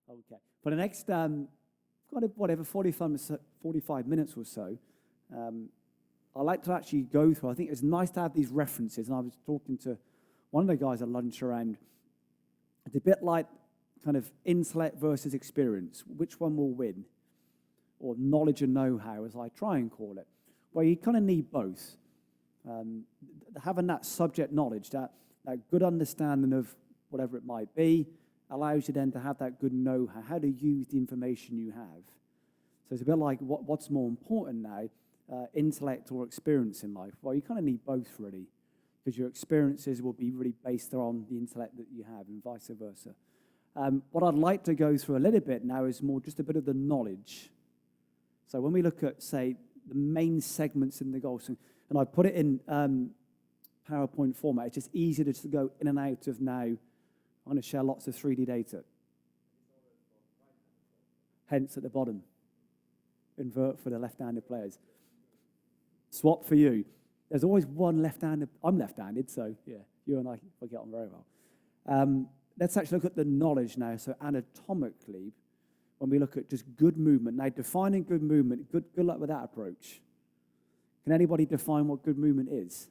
Okay. For the next, kind of whatever, 45 minutes or so, I like to actually go through. I think it's nice to have these references. And I was talking to one of the guys at lunch around, it's a bit like kind of intellect versus experience. Which one will win? Or knowledge and know-how, as I try and call it. Well, you kind of need both. Having that subject knowledge, that good understanding of whatever it might be, allows you then to have that good know-how, how to use the information you have. So it's a bit like what's more important now, intellect or experience in life? Well, you kind of need both, really, because your experiences will be really based on the intellect that you have and vice versa. What I'd like to go through a little bit now is more just a bit of the knowledge. So when we look at, say, the main segments in the goals, and I put it in PowerPoint format, it's just easier to just go in and out of now. I'm going to share lots of 3D data. Hence at the bottom. Invert for the left-handed players. Swap for you. There's always one left-handed. I'm left-handed, so yeah, you and I will get on very well. Let's actually look at the knowledge now. So anatomically, when we look at just good movement, now defining good movement, good luck with that approach. Can anybody define what good movement is?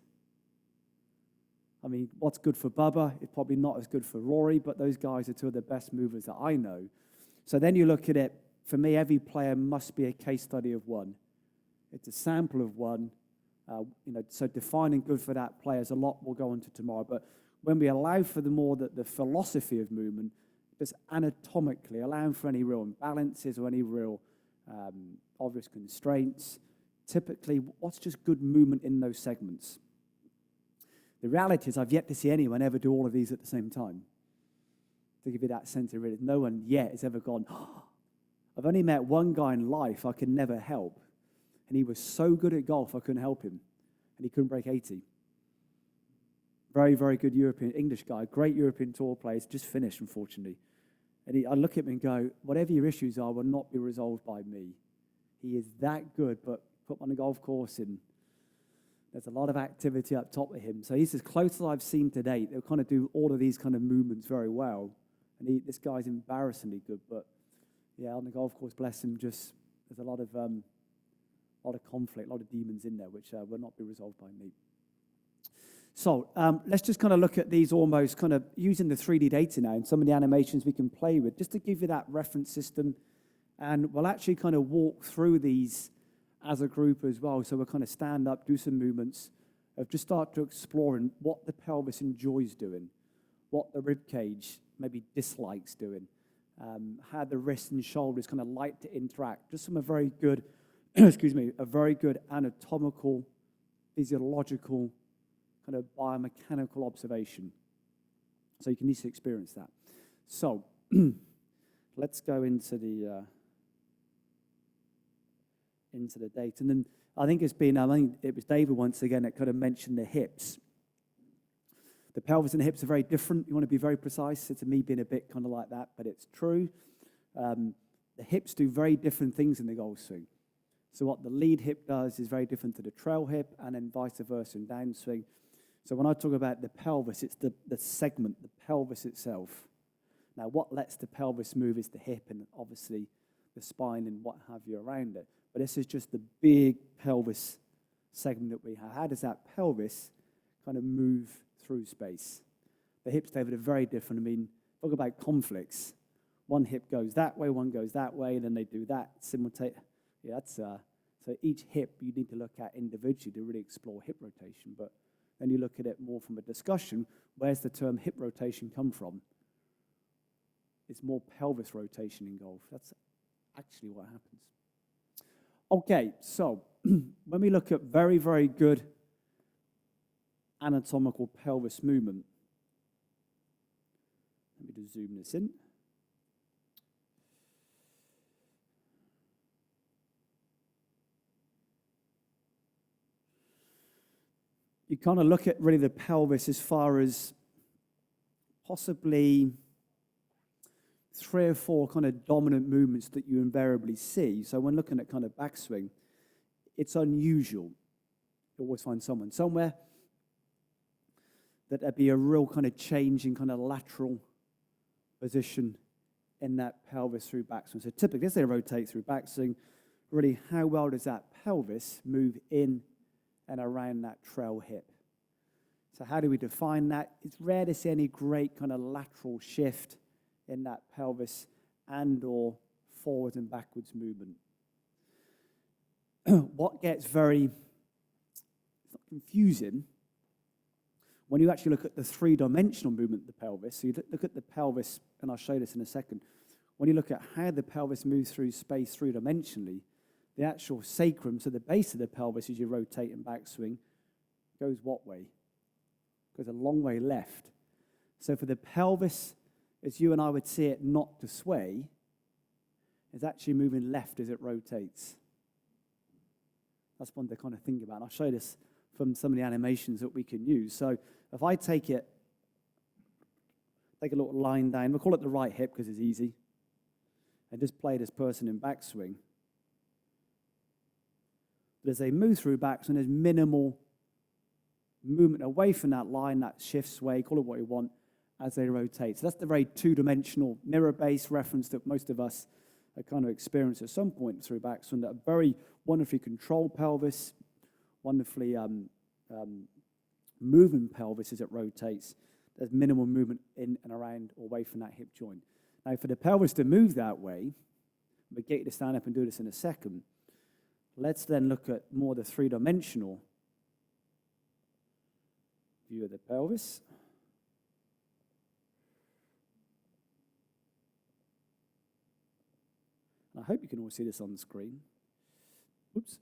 I mean, what's good for Bubba is probably not as good for Rory, but those guys are two of the best movers that I know. So then you look at it, for me, every player must be a case study of one. It's a sample of one. So defining good for that player is a lot we'll go into tomorrow. But when we allow for the philosophy of movement, just anatomically, allowing for any real imbalances or any real obvious constraints, typically, what's just good movement in those segments? The reality is I've yet to see anyone ever do all of these at the same time. To give you that sense of realism, no one yet has ever gone, I've only met one guy in life I could never help. And he was so good at golf, I couldn't help him. And he couldn't break 80. Very, very good European, English guy, great European tour player, just finished, unfortunately. And I look at him and go, whatever your issues are will not be resolved by me. He is that good, but put him on the golf course and there's a lot of activity up top of him. So he's as close as I've seen to date. They'll kind of do all of these kind of movements very well. And this guy's embarrassingly good, but yeah, on the golf course, bless him, just there's a lot of conflict, a lot of demons in there, which will not be resolved by me. So let's just kind of look at these almost kind of using the 3D data now and some of the animations we can play with, just to give you that reference system. And we'll actually kind of walk through these as a group as well. So we'll kind of stand up, do some movements, just start to explore what the pelvis enjoys doing, what the rib cage maybe dislikes doing, how the wrists and shoulders kind of like to interact. Just some very good, a very good anatomical, physiological, kind of biomechanical observation. So you can easily experience that. So let's go into the data. And then I think it was David once again that kind of mentioned the hips. The pelvis and the hips are very different. You want to be very precise. It's me being a bit kind of like that, but it's true. The hips do very different things in the golf swing. So what the lead hip does is very different to the trail hip, and then vice versa in downswing. So when I talk about the pelvis, it's the segment, the pelvis itself. Now, what lets the pelvis move is the hip and obviously the spine and what have you around it. But this is just the big pelvis segment that we have. How does that pelvis kind of move through space? The hips, David, are very different. I mean, talk about conflicts. One hip goes that way, one goes that way, and then they do that simultaneously. Yeah, that's so each hip you need to look at individually to really explore hip rotation. But then you look at it more from a discussion. Where's the term hip rotation come from? It's more pelvis rotation in golf. That's actually what happens. Okay, so when we look at very, very good anatomical pelvis movement, let me just zoom this in. You kind of look at really the pelvis as far as possibly 3 or 4 kind of dominant movements that you invariably see. So when looking at kind of backswing, it's unusual. You always find someone somewhere that there'd be a real kind of change in kind of lateral position in that pelvis through backswing. So typically, as they rotate through backswing, really how well does that pelvis move in and around that trail hip? So how do we define that? It's rare to see any great kind of lateral shift in that pelvis and or forwards and backwards movement. What gets very confusing when you actually look at the three-dimensional movement of the pelvis, so you look at the pelvis, and I'll show this in a second, when you look at how the pelvis moves through space three-dimensionally, the actual sacrum, so the base of the pelvis as you rotate and backswing, goes what way? Goes a long way left. So for the pelvis, as you and I would see it not to sway, it's actually moving left as it rotates. That's one to kind of think about. And I'll show this from some of the animations that we can use. So if I take a little line down, we'll call it the right hip because it's easy, and just play this person in backswing. But as they move through backswing, there's minimal movement away from that line, that shift sway, call it what you want, as they rotate. So that's the very two-dimensional mirror-based reference that most of us have kind of experienced at some point through backswing, that a very wonderfully controlled pelvis, wonderfully moving pelvis as it rotates. There's minimal movement in and around or away from that hip joint. Now, for the pelvis to move that way, we'll get you to stand up and do this in a second. Let's then look at more the three-dimensional view of the pelvis. I hope you can all see this on the screen. Oops.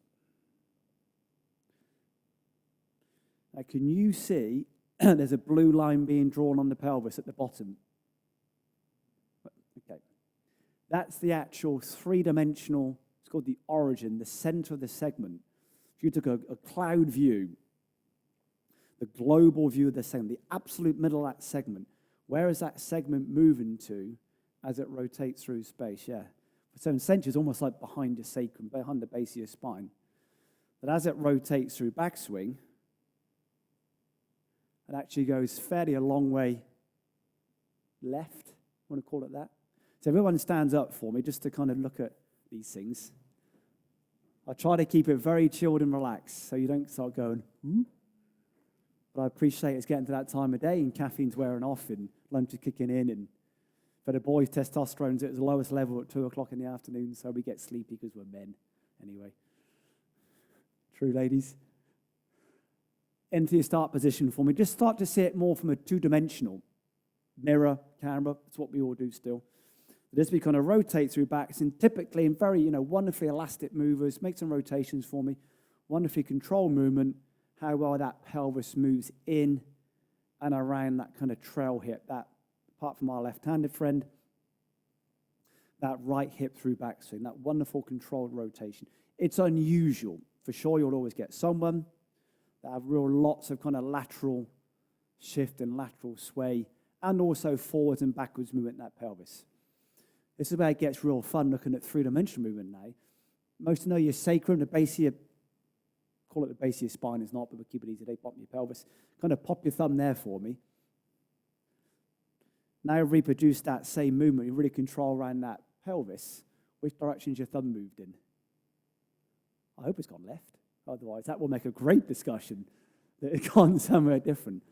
Now, can you see there's a blue line being drawn on the pelvis at the bottom? Okay. That's the actual three-dimensional, it's called the origin, the center of the segment. If you took a cloud view, the global view of the segment, the absolute middle of that segment, where is that segment moving to as it rotates through space? Yeah. So in center is almost like behind your sacrum, behind the base of your spine. But as it rotates through backswing, it actually goes fairly a long way left, I want to call it that. So everyone stands up for me just to kind of look at these things. I try to keep it very chilled and relaxed so you don't start going, But I appreciate it's getting to that time of day and caffeine's wearing off and lunch is kicking in, and for the boys, testosterone's at its lowest level at 2 o'clock in the afternoon, so we get sleepy because we're men anyway. True, ladies? Into your start position for me. Just start to see it more from a two-dimensional mirror, camera. That's what we all do still. Just we kind of rotate through backs, and typically in very, wonderfully elastic movers. Make some rotations for me. Wonderfully controlled movement. How well that pelvis moves in and around that kind of trail hip, that, apart from our left-handed friend, that right hip through backswing, that wonderful controlled rotation. It's unusual. For sure, you'll always get someone that have lots of kind of lateral shift and lateral sway, and also forwards and backwards movement in that pelvis. This is where it gets real fun looking at three-dimensional movement now. Most know your sacrum, the base of your, call it the base of your spine, is not, but we'll keep it easy. They pop your pelvis. Kind of pop your thumb there for me. Now reproduce that same movement. You really control around that pelvis. Which direction's your thumb moved in? I hope it's gone left. Otherwise, that will make a great discussion that it's gone somewhere different.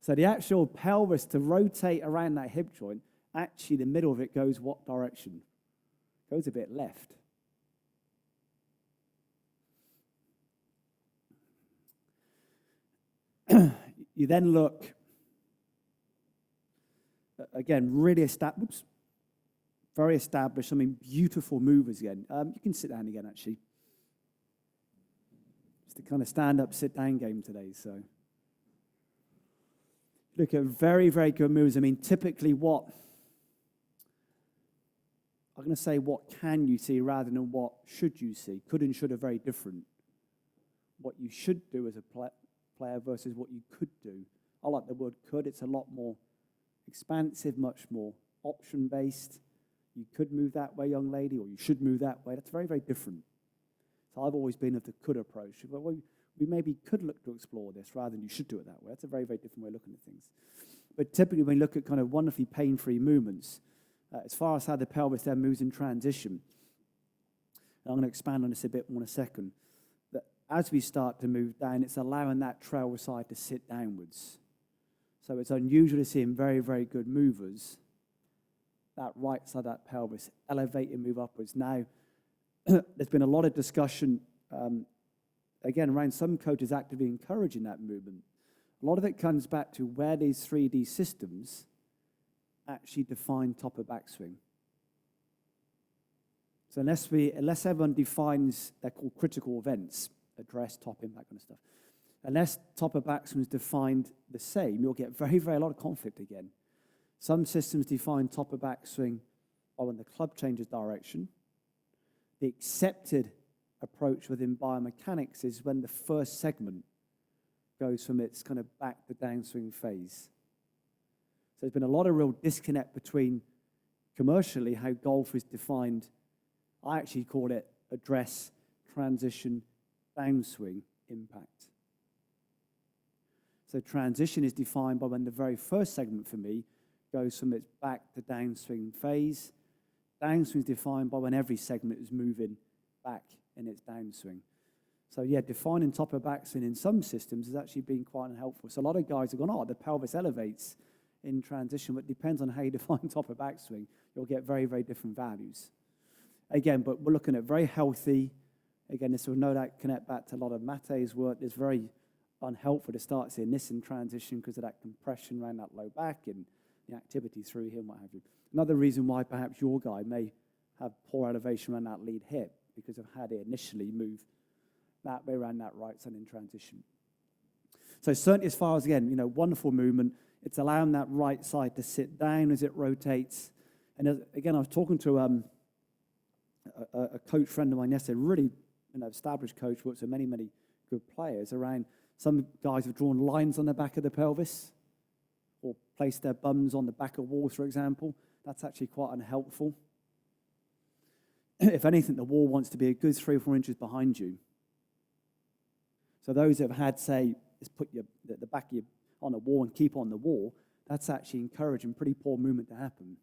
So the actual pelvis to rotate around that hip joint, actually the middle of it goes what direction? Goes a bit left. You then look, again, really established, very established, beautiful movers again. You can sit down again, actually. It's the kind of stand-up, sit-down game today, so. Look at very, very good moves. Typically what can you see rather than what should you see? Could and should are very different. What you should do as a player versus what you could do. I like the word could. It's a lot more expansive, much more option-based. You could move that way, young lady, or you should move that way. That's very, very different. So I've always been of the could approach. Well, we maybe could look to explore this rather than you should do it that way. That's a very, very different way of looking at things. But typically when you look at kind of wonderfully pain-free movements, as far as how the pelvis then moves in transition. And I'm going to expand on this a bit more in a second. That as we start to move down, it's allowing that trail side to sit downwards. So it's unusual to see in very, very good movers that right side of that pelvis elevate and move upwards. Now, there's been a lot of discussion, again, around some coaches actively encouraging that movement. A lot of it comes back to where these 3D systems actually define top of backswing. So unless everyone defines, they're called critical events, address, top in, that kind of stuff. Unless top of backswing is defined the same, you'll get very, very a lot of conflict again. Some systems define top of backswing by when the club changes direction. The accepted approach within biomechanics is when the first segment goes from its kind of back to downswing phase. So there's been a lot of real disconnect between commercially how golf is defined. I actually call it address, transition, downswing, impact. So transition is defined by when the very first segment for me goes from its back to downswing phase. Downswing is defined by when every segment is moving back in its downswing. So yeah, defining top of backswing in some systems has actually been quite unhelpful. So a lot of guys have gone, oh, the pelvis elevates in transition, but it depends on how you define top of backswing. You'll get very, very different values. Again, but we're looking at very healthy. Again, this will no doubt connect back to a lot of Mate's work. It's very unhelpful to start seeing this in transition because of that compression around that low back and the activity through here and what have you. Another reason why perhaps your guy may have poor elevation around that lead hip because of how they initially move that way around that right side in transition. So certainly as far as, again, wonderful movement, it's allowing that right side to sit down as it rotates. And again, I was talking to a coach friend of mine yesterday, really established coach, works with many, many good players around. Some guys have drawn lines on the back of the pelvis or placed their bums on the back of walls, for example. That's actually quite unhelpful. If anything, the wall wants to be a good 3 or 4 inches behind you. So those that have had, say, just put the back of you on a wall and keep on the wall, that's actually encouraging pretty poor movement to happen.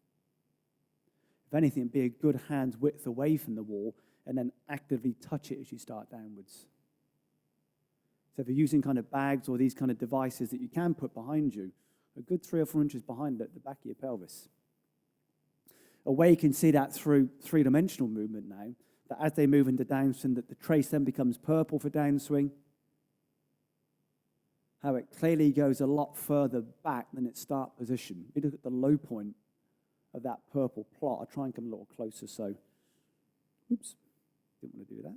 If anything, be a good hand's width away from the wall and then actively touch it as you start downwards. So if you're using kind of bags or these kind of devices that you can put behind you, a good 3 or 4 inches behind the back of your pelvis. A way you can see that through three-dimensional movement now, that as they move into downswing, that the trace then becomes purple for downswing, how it clearly goes a lot further back than its start position. You look at the low point of that purple plot. I'll try and come a little closer, so, oops, didn't want to do that.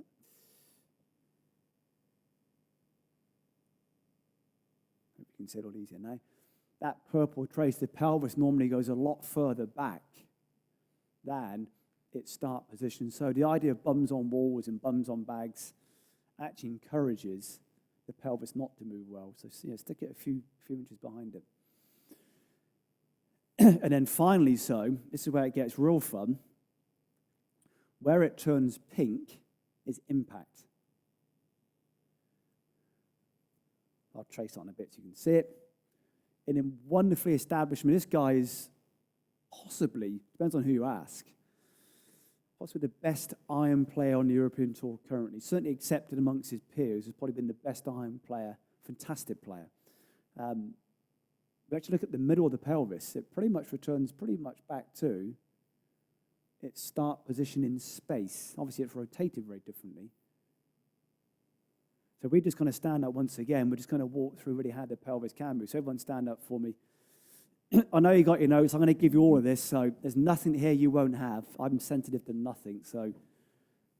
Hope you can see it all easier now. That purple trace, the pelvis normally goes a lot further back than its start position. So the idea of bums on walls and bums on bags actually encourages the pelvis not to move well. So stick it a few inches behind it. And then finally, this is where it gets real fun. Where it turns pink is impact. I'll trace it on a bit so you can see it. And in wonderfully established, this guy is possibly, depends on who you ask, possibly the best iron player on the European Tour currently. Certainly accepted amongst his peers, has probably been the best iron player, fantastic player. We actually look at the middle of the pelvis. It pretty much returns back to its start position in space. Obviously, it's rotated very differently. So we just kind of stand up once again. We're just going to walk through really how the pelvis can move. So everyone stand up for me. I know you got your notes. I'm going to give you all of this. So there's nothing here you won't have. I'm sensitive to nothing. So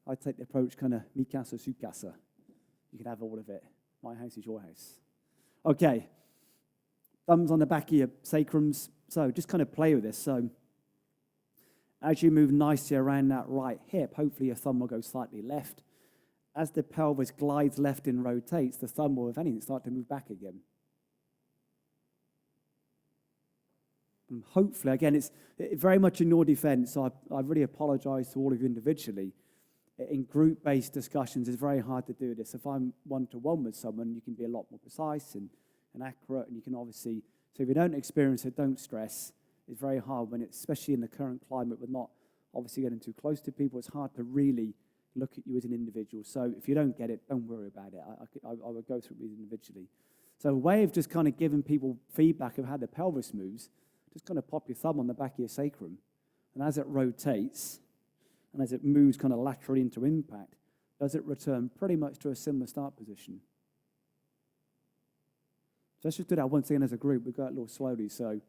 I take the approach kind of mi casa, su casa. You can have all of it. My house is your house. Okay. Thumbs on the back of your sacrums. So just kind of play with this. So as you move nicely around that right hip, hopefully your thumb will go slightly left. As the pelvis glides left and rotates, the thumb will, if anything, start to move back again. And hopefully, again, it's very much in your defense, so I really apologize to all of you individually. In group-based discussions, it's very hard to do this. If I'm one-to-one with someone, you can be a lot more precise and accurate, and you can obviously, so if you don't experience it, don't stress. It's very hard when it's, especially in the current climate, we're not obviously getting too close to people. It's hard to really look at you as an individual. So if you don't get it, don't worry about it. I would go through it individually. So a way of just kind of giving people feedback of how the pelvis moves, just kind of pop your thumb on the back of your sacrum. And as it rotates, and as it moves kind of laterally into impact, does it return pretty much to a similar start position? So let's just do that once again as a group. We'll go a little slowly. So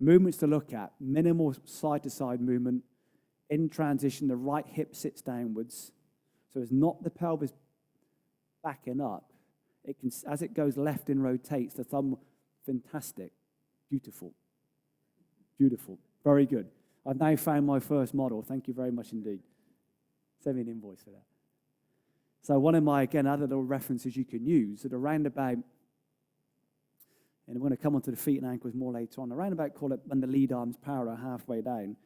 movements to look at, minimal side-to-side movement. In transition, the right hip sits downwards. So it's not the pelvis backing up. It can, as it goes left and rotates, the thumb, fantastic, beautiful, beautiful, very good. I've now found my first model. Thank you very much indeed. Send me an invoice for that. So one of my, again, other little references you can use at around about, and I'm going to come onto the feet and ankles more later on, around about, call it when the lead arm's parallel halfway down,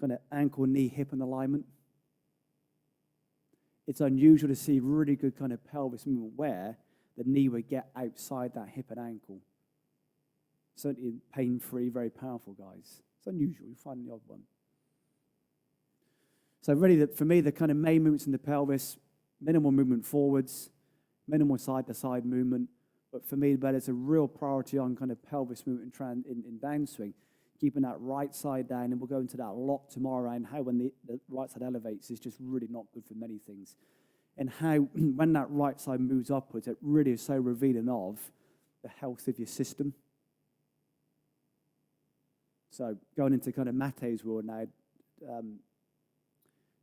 kind of ankle, knee, hip and alignment. It's unusual to see really good kind of pelvis movement where the knee would get outside that hip and ankle. Certainly pain-free, very powerful, guys. It's unusual. You find the odd one. So really, for me, the kind of main movements in the pelvis, minimal movement forwards, minimal side-to-side movement. But for me, there's a real priority on kind of pelvis movement in downswing, keeping that right side down. And we'll go into that a lot tomorrow, and how when the right side elevates is just really not good for many things. And how when that right side moves upwards, it really is so revealing of the health of your system. So going into kind of Mate's world now,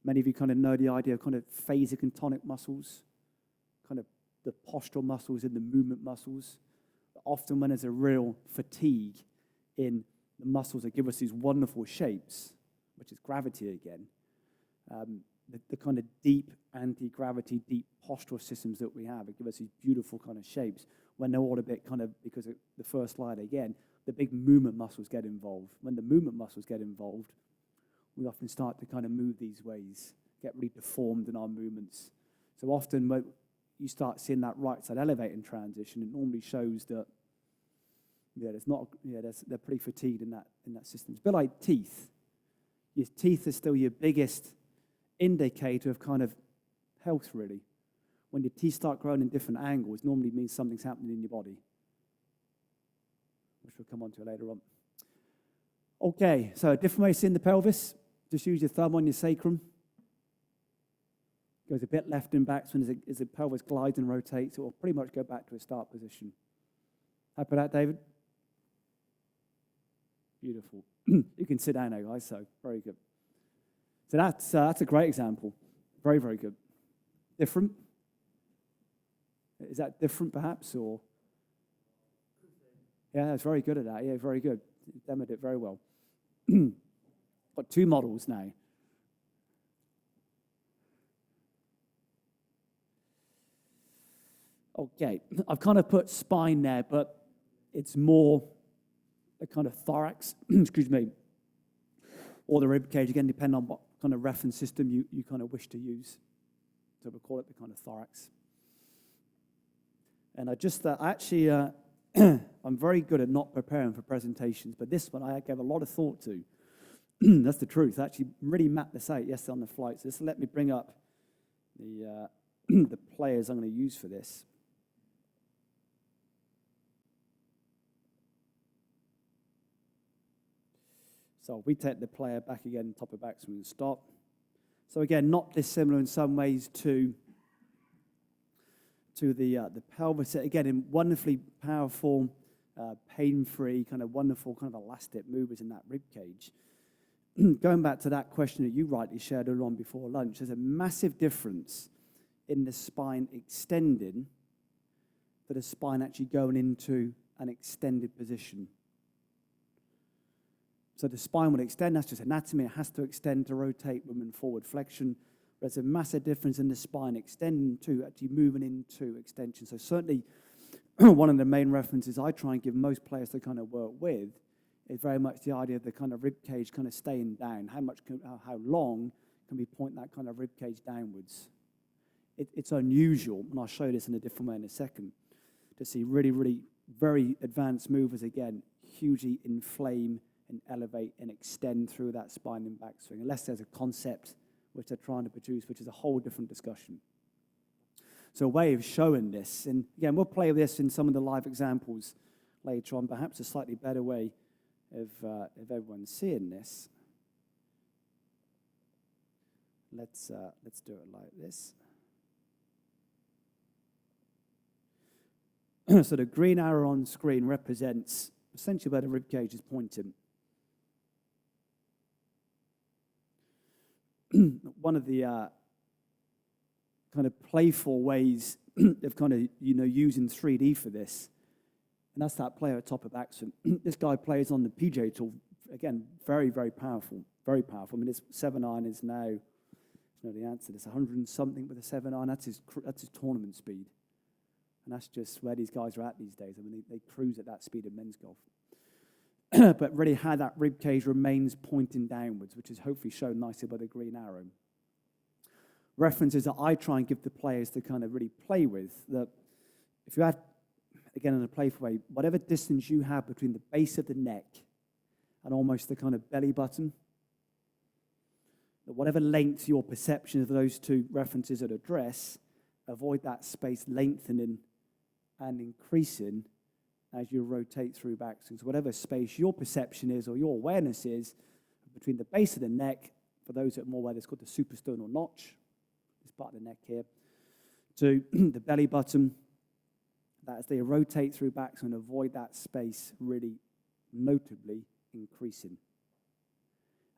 many of you kind of know the idea of kind of phasic and tonic muscles, kind of the postural muscles and the movement muscles. But often when there's a real fatigue in the muscles that give us these wonderful shapes, which is gravity again, the kind of deep anti-gravity, deep postural systems that we have, it give us these beautiful kind of shapes. When they're all a bit kind of, because of the first slide again, the big movement muscles get involved. When the movement muscles get involved, we often start to kind of move these ways, get really deformed in our movements. So often when you start seeing that right side elevate in transition, it normally shows that they're pretty fatigued in that system. It's a bit like teeth. Your teeth are still your biggest indicator of kind of health, really. When your teeth start growing in different angles, normally means something's happening in your body, which we'll come on to later on. Okay, so a different way of seeing the pelvis. Just use your thumb on your sacrum. Goes a bit left and back, so as the pelvis glides and rotates, it will pretty much go back to a start position. Happy with that, David? Beautiful. You can sit down now, guys, so very good. So that's a great example. Very, very good. Different? Is that different, perhaps, or? Yeah, that's very good at that. Yeah, very good. You demoed it very well. Got two models now. Okay, I've kind of put spine there, but it's more a kind of thorax, excuse me, or the rib cage, again, depending on what kind of reference system you kind of wish to use. So we'll call it the kind of thorax. And I'm very good at not preparing for presentations, but this one I gave a lot of thought to. That's the truth. I actually really mapped this out yesterday on the flight. So just let me bring up the the players I'm going to use for this. So we take the player back again, top of backswing and stop. So again, not dissimilar in some ways to the pelvis. Again, in wonderfully powerful, pain-free, kind of wonderful, kind of elastic movers in that rib cage. Going back to that question that you rightly shared earlier on before lunch, there's a massive difference in the spine extending to the spine actually going into an extended position. So the spine would extend, that's just anatomy, it has to extend to rotate women forward flexion. There's a massive difference in the spine extending to actually moving into extension. So certainly one of the main references I try and give most players to kind of work with is very much the idea of the kind of rib cage kind of staying down. How long can we point that kind of rib cage downwards? It's unusual, and I'll show this in a different way in a second, to see really, really very advanced movers again, hugely inflame and elevate and extend through that spine and backswing, unless there's a concept which they're trying to produce, which is a whole different discussion. So a way of showing this, and again, we'll play this in some of the live examples later on, perhaps a slightly better way of everyone seeing this. Let's do it like this. So the green arrow on screen represents essentially where the rib cage is pointing. One of the kind of playful ways of kind of, using 3D for this, and that's that player at top of backswing. This guy plays on the PJ tool, again, very, very powerful, very powerful. I mean, this 7-iron is now, the answer, it's 100 and something with a 7-iron. That's his tournament speed. And that's just where these guys are at these days. I mean, they cruise at that speed in men's golf. But really how that rib cage remains pointing downwards, which is hopefully shown nicely by the green arrow. References that I try and give the players to kind of really play with, that if you had, again, in a playful way, whatever distance you have between the base of the neck and almost the kind of belly button, that whatever length your perception of those two references would address, avoid that space lengthening and increasing as you rotate through backswing. So whatever space your perception is or your awareness is between the base of the neck, for those that are more aware, it's called the suprasternal notch, this part of the neck here, to the belly button, that as they rotate through backswing, avoid that space really notably increasing.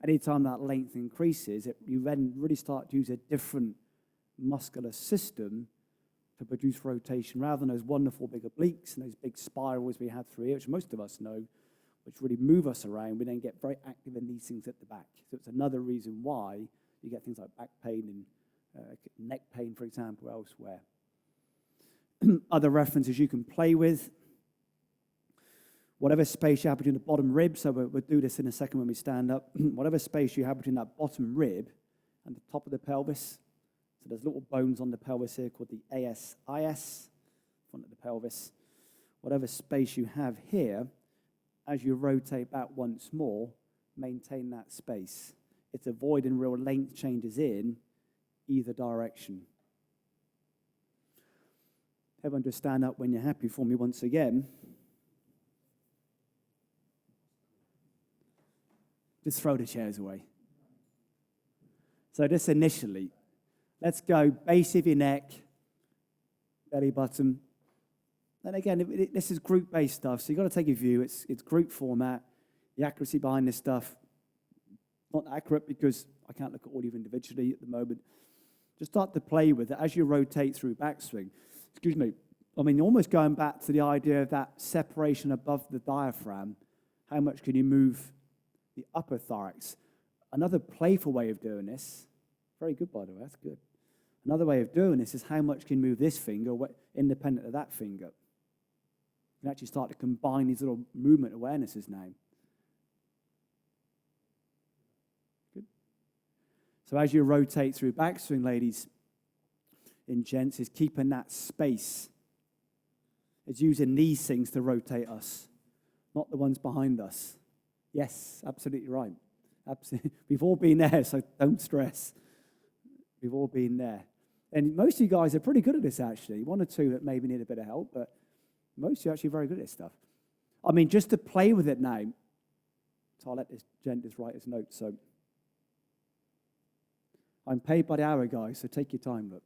Anytime that length increases, you then really start to use a different muscular system to produce rotation, rather than those wonderful big obliques and those big spirals we have through here, which most of us know, which really move us around. We then get very active in these things at the back. So it's another reason why you get things like back pain and neck pain, for example, elsewhere. Other references you can play with, whatever space you have between the bottom rib, so we'll do this in a second when we stand up, whatever space you have between that bottom rib and the top of the pelvis. So there's little bones on the pelvis here called the ASIS, front of the pelvis. Whatever space you have here, as you rotate back once more, maintain that space. It's avoiding real length changes in either direction. Everyone just stand up when you're happy for me once again. Just throw the chairs away. So this initially, let's go base of your neck, belly button. Then again, this is group-based stuff, so you've got to take a view. It's group format. The accuracy behind this stuff, not accurate because I can't look at all of you individually at the moment. Just start to play with it as you rotate through backswing. Excuse me. I mean, almost going back to the idea of that separation above the diaphragm. How much can you move the upper thorax? Another playful way of doing this, very good, by the way, that's good. Another way of doing this is how much can you move this finger independent of that finger. You can actually start to combine these little movement awarenesses now. Good. So as you rotate through backswing, ladies and gents, is keeping that space. It's using these things to rotate us, not the ones behind us. Yes, absolutely right. Absolutely. We've all been there, so don't stress. We've all been there. And most of you guys are pretty good at this, actually. One or two that maybe need a bit of help, but most of you are actually very good at this stuff. I mean, just to play with it now, so I'll let this gent just write his notes. So I'm paid by the hour, guys, so take your time, look.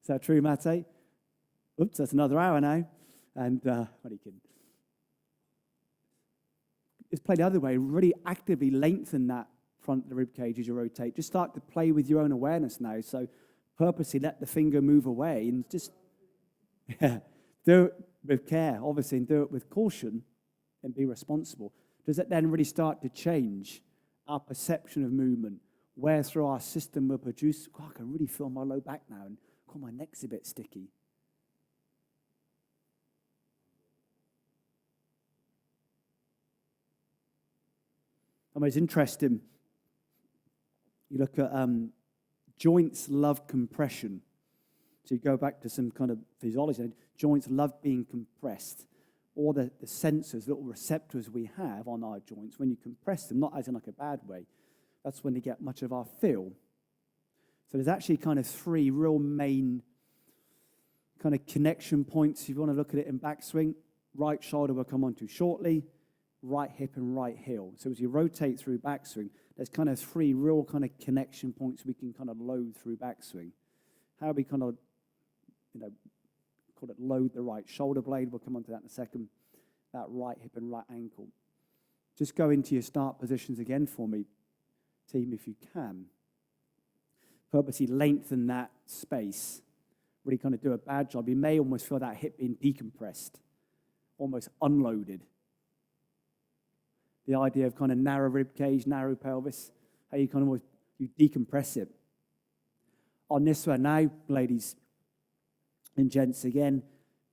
Is that true, Mate? Oops, that's another hour now. And what are you kidding? Just play the other way. Really actively lengthen that front of the rib cage as you rotate. Just start to play with your own awareness now. So purposely let the finger move away and just do it with care, obviously, and do it with caution and be responsible. Does it then really start to change our perception of movement, where through our system will produce, I can really feel my low back now, and my neck's a bit sticky. I mean, it's interesting. You look at joints love compression. So you go back to some kind of physiology. Joints love being compressed. all the sensors, little receptors we have on our joints, when you compress them, not as in like a bad way, that's when they get much of our feel. So there's actually kind of three real main kind of connection points. If you want to look at it in backswing, right shoulder we'll come on to shortly, right hip and right heel. So as you rotate through backswing, there's kind of three real kind of connection points we can kind of load through backswing. How we kind of, call it load the right shoulder blade. We'll come on to that in a second. That right hip and right ankle. Just go into your start positions again for me, team, if you can. Purposely lengthen that space. Really kind of do a bad job. You may almost feel that hip being decompressed, almost unloaded. The idea of kind of narrow rib cage, narrow pelvis, how you kind of almost, you decompress it. On this one now, ladies and gents, again,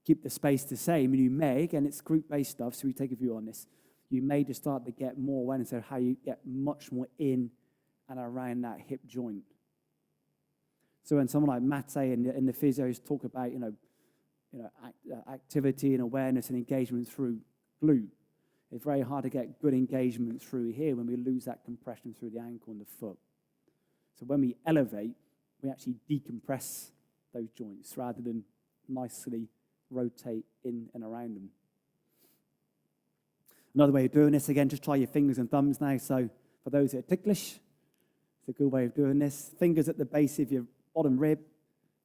keep the space the same. And you may, again, it's group-based stuff, so we take a view on this. You may just start to get more awareness of how you get much more in and around that hip joint. So when someone like Mate and the physios talk about, activity and awareness and engagement through glute, it's very hard to get good engagement through here when we lose that compression through the ankle and the foot. So when we elevate, we actually decompress those joints rather than nicely rotate in and around them. Another way of doing this, again, just try your fingers and thumbs now. So for those that are ticklish, it's a good way of doing this. Fingers at the base of your bottom rib,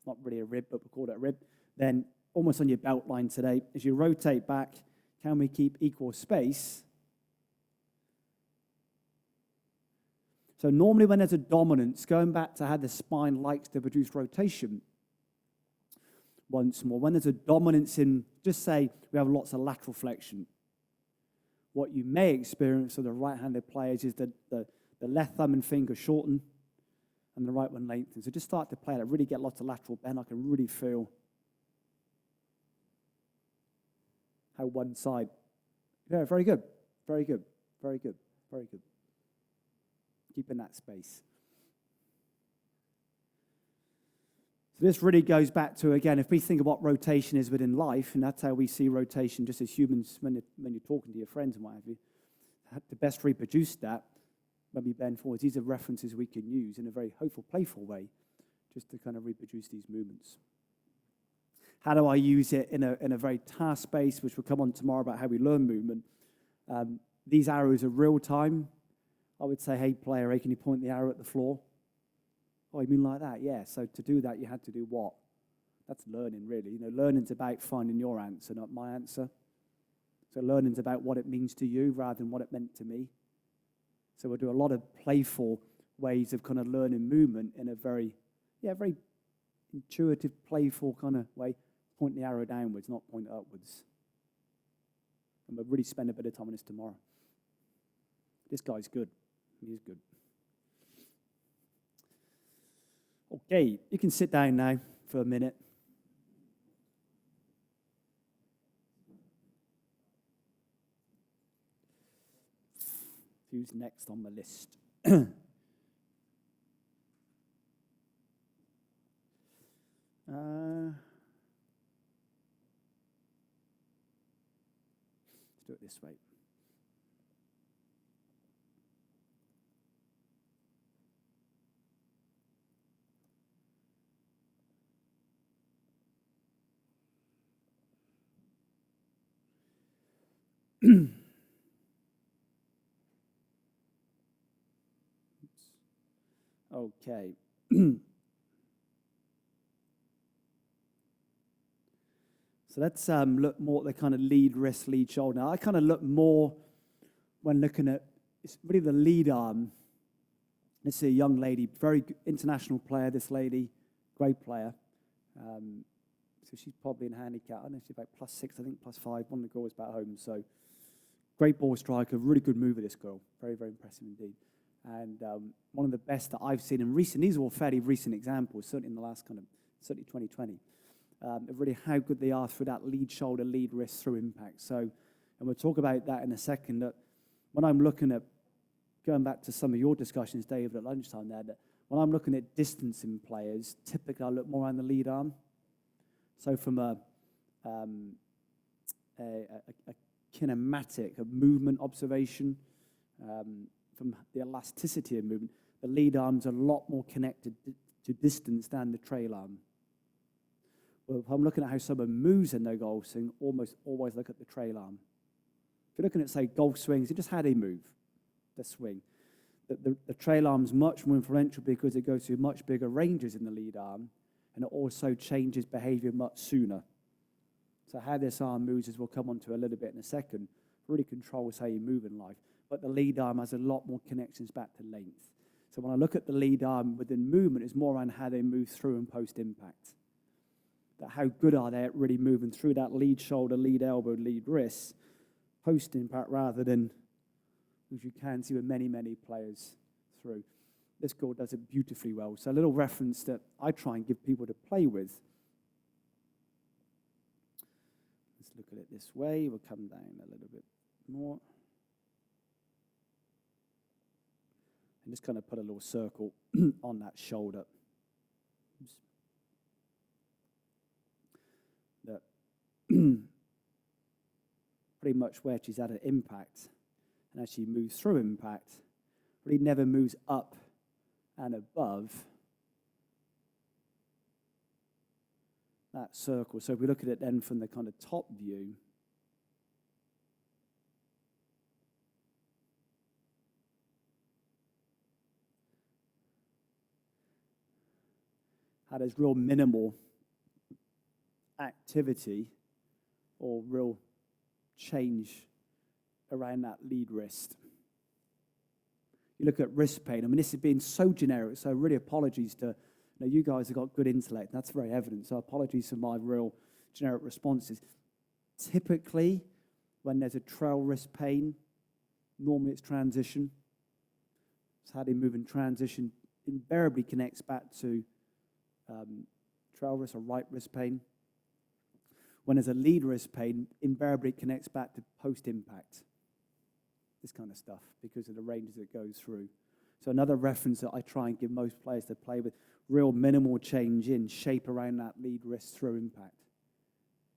not really a rib, but we'll call it a rib. Then almost on your belt line today, as you rotate back, can we keep equal space? So normally when there's a dominance, going back to how the spine likes to produce rotation, once more, when there's a dominance in, just say we have lots of lateral flexion, what you may experience with the right-handed players is that the left thumb and finger shorten and the right one lengthens. So just start to play it, really get lots of lateral bend. I can really feel how one side, yeah, very good, very good, very good, very good. Keep in that space. So this really goes back to, again, if we think of what rotation is within life, and that's how we see rotation just as humans when you're talking to your friends and what have you, to best reproduce that when we bend forwards, these are references we can use in a very hopeful, playful way just to kind of reproduce these movements. How do I use it in a very task-based, which we'll come on tomorrow about how we learn movement. These arrows are real-time. I would say, hey, player A, can you point the arrow at the floor? Oh, you mean like that? Yeah. So to do that, you had to do what? That's learning, really. Learning's about finding your answer, not my answer. So learning's about what it means to you rather than what it meant to me. So we'll do a lot of playful ways of kind of learning movement in a very intuitive, playful kind of way. Point the arrow downwards, not point it upwards. And we'll really spend a bit of time on this tomorrow. This guy's good. He's good. Okay, you can sit down now for a minute. Who's next on the list? Let's do it this way. Okay. So let's look more at the kind of lead wrist, lead shoulder. Now, I kind of look more when looking at, it's really the lead arm. Let's see a young lady, very good international player, this lady, great player. So she's probably in handicap. I don't know, she's about +6, I think, +5. One of the girls back home. So great ball striker, really good mover, this girl. Very, very impressive indeed. And one of the best that I've seen in recent, these are all fairly recent examples, certainly in the last certainly 2020, of really how good they are through that lead shoulder, lead wrist through impact. So, and we'll talk about that in a second, that when I'm looking at, going back to some of your discussions, David, at lunchtime there, that when I'm looking at distancing players, typically I look more on the lead arm. So from a a kinematic, a movement observation from the elasticity of movement. The lead arm's a lot more connected to distance than the trail arm. Well, if I'm looking at how someone moves in their golf swing, almost always look at the trail arm. If you're looking at, say, golf swings, it's just how they move, the swing. The trail arm's much more influential because it goes through much bigger ranges in the lead arm, and it also changes behavior much sooner. So how this arm moves, as we'll come on to a little bit in a second, really controls how you move in life. But the lead arm has a lot more connections back to length. So when I look at the lead arm within movement, it's more around how they move through and post-impact. That how good are they at really moving through that lead shoulder, lead elbow, lead wrist, post-impact, rather than, as you can see with many, many players through. This girl does it beautifully well. So a little reference that I try and give people to play with. Let's look at it this way. We'll come down a little bit more. And just kind of put a little circle on that shoulder. Oops. That pretty much where she's at an impact. And as she moves through impact, really never moves up and above that circle. So if we look at it then from the kind of top view, how there's real minimal activity or real change around that lead wrist. You look at wrist pain. I mean, this has been so generic, so really apologies to, you guys have got good intellect, and that's very evident, so apologies for my real generic responses. Typically, when there's a trail wrist pain, normally it's transition. So how they move in transition invariably connects back to trail wrist or right wrist pain. When there's a lead wrist pain, invariably it connects back to post-impact. This kind of stuff, because of the ranges it goes through. So another reference that I try and give most players to play with, real minimal change in shape around that lead wrist through impact.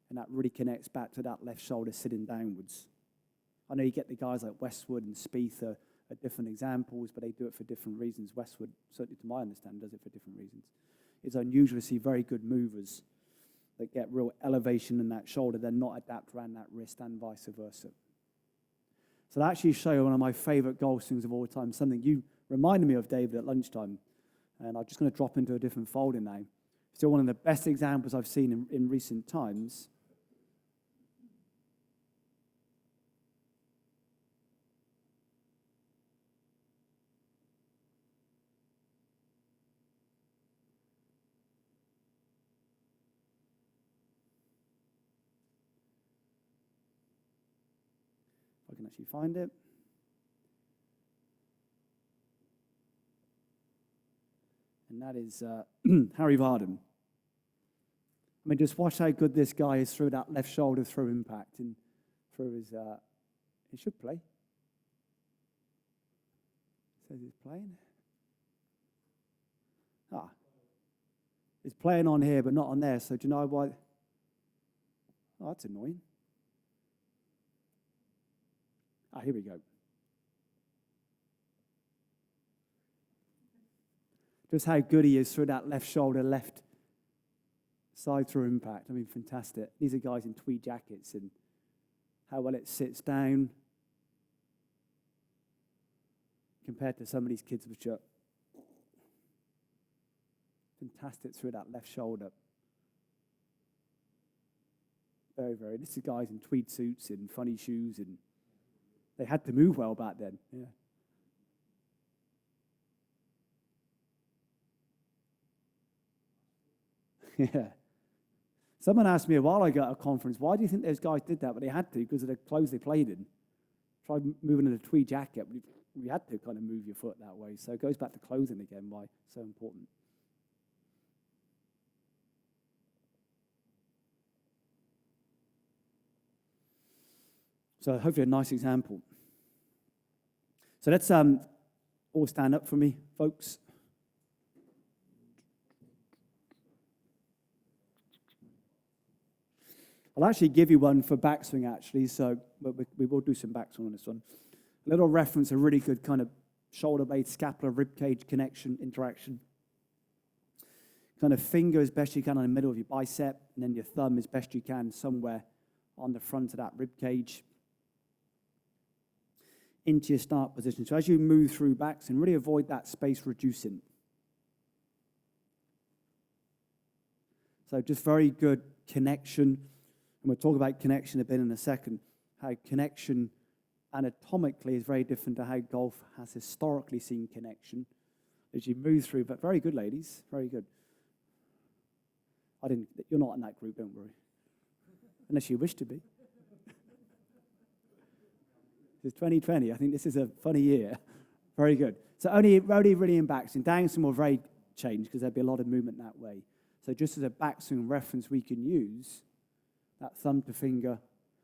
And that really connects back to that left shoulder sitting downwards. I know you get the guys like Westwood and Spieth are different examples, but they do it for different reasons. Westwood, certainly to my understanding, does it for different reasons. It's unusual to see very good movers that get real elevation in that shoulder, then not adapt around that wrist and vice versa. So that actually shows one of my favorite golf swings of all time, something you reminded me of, David, at lunchtime. And I'm just going to drop into a different folder now. Still one of the best examples I've seen in recent times. If I can actually find it. And that is Harry Vardon. I mean, just watch how good this guy is through that left shoulder through impact and through his, he should play. Says he's playing. He's playing on here, but not on there. So do you know why? Oh, that's annoying. Here we go. Just how good he is through that left shoulder, left side through impact. I mean, fantastic. These are guys in tweed jackets and how well it sits down compared to some of these kids which are fantastic through that left shoulder. Very, very. This is guys in tweed suits and funny shoes, and they had to move well back then. Yeah. Yeah. Someone asked me a while ago at a conference, why do you think those guys did that? But they had to because of the clothes they played in. Try moving in a tweed jacket, but you had to kind of move your foot that way. So it goes back to clothing again, why it's so important. So hopefully a nice example. So let's all stand up for me, folks. I'll actually give you one for backswing, actually, so we will do some backswing on this one. A little reference, a really good kind of shoulder blade, scapular, rib cage connection, interaction. Kind of finger as best you can on the middle of your bicep, and then your thumb as best you can somewhere on the front of that rib cage into your start position. So as you move through backswing, really avoid that space reducing. So just very good connection. And we'll talk about connection a bit in a second. How connection anatomically is very different to how golf has historically seen connection as you move through. But very good, ladies. Very good. You're not in that group, don't worry. Unless you wish to be. It's 2020. I think this is a funny year. Very good. So only really in backswing. Downswing will very change because there'll be a lot of movement that way. So just as a backswing reference we can use, that thumb to finger,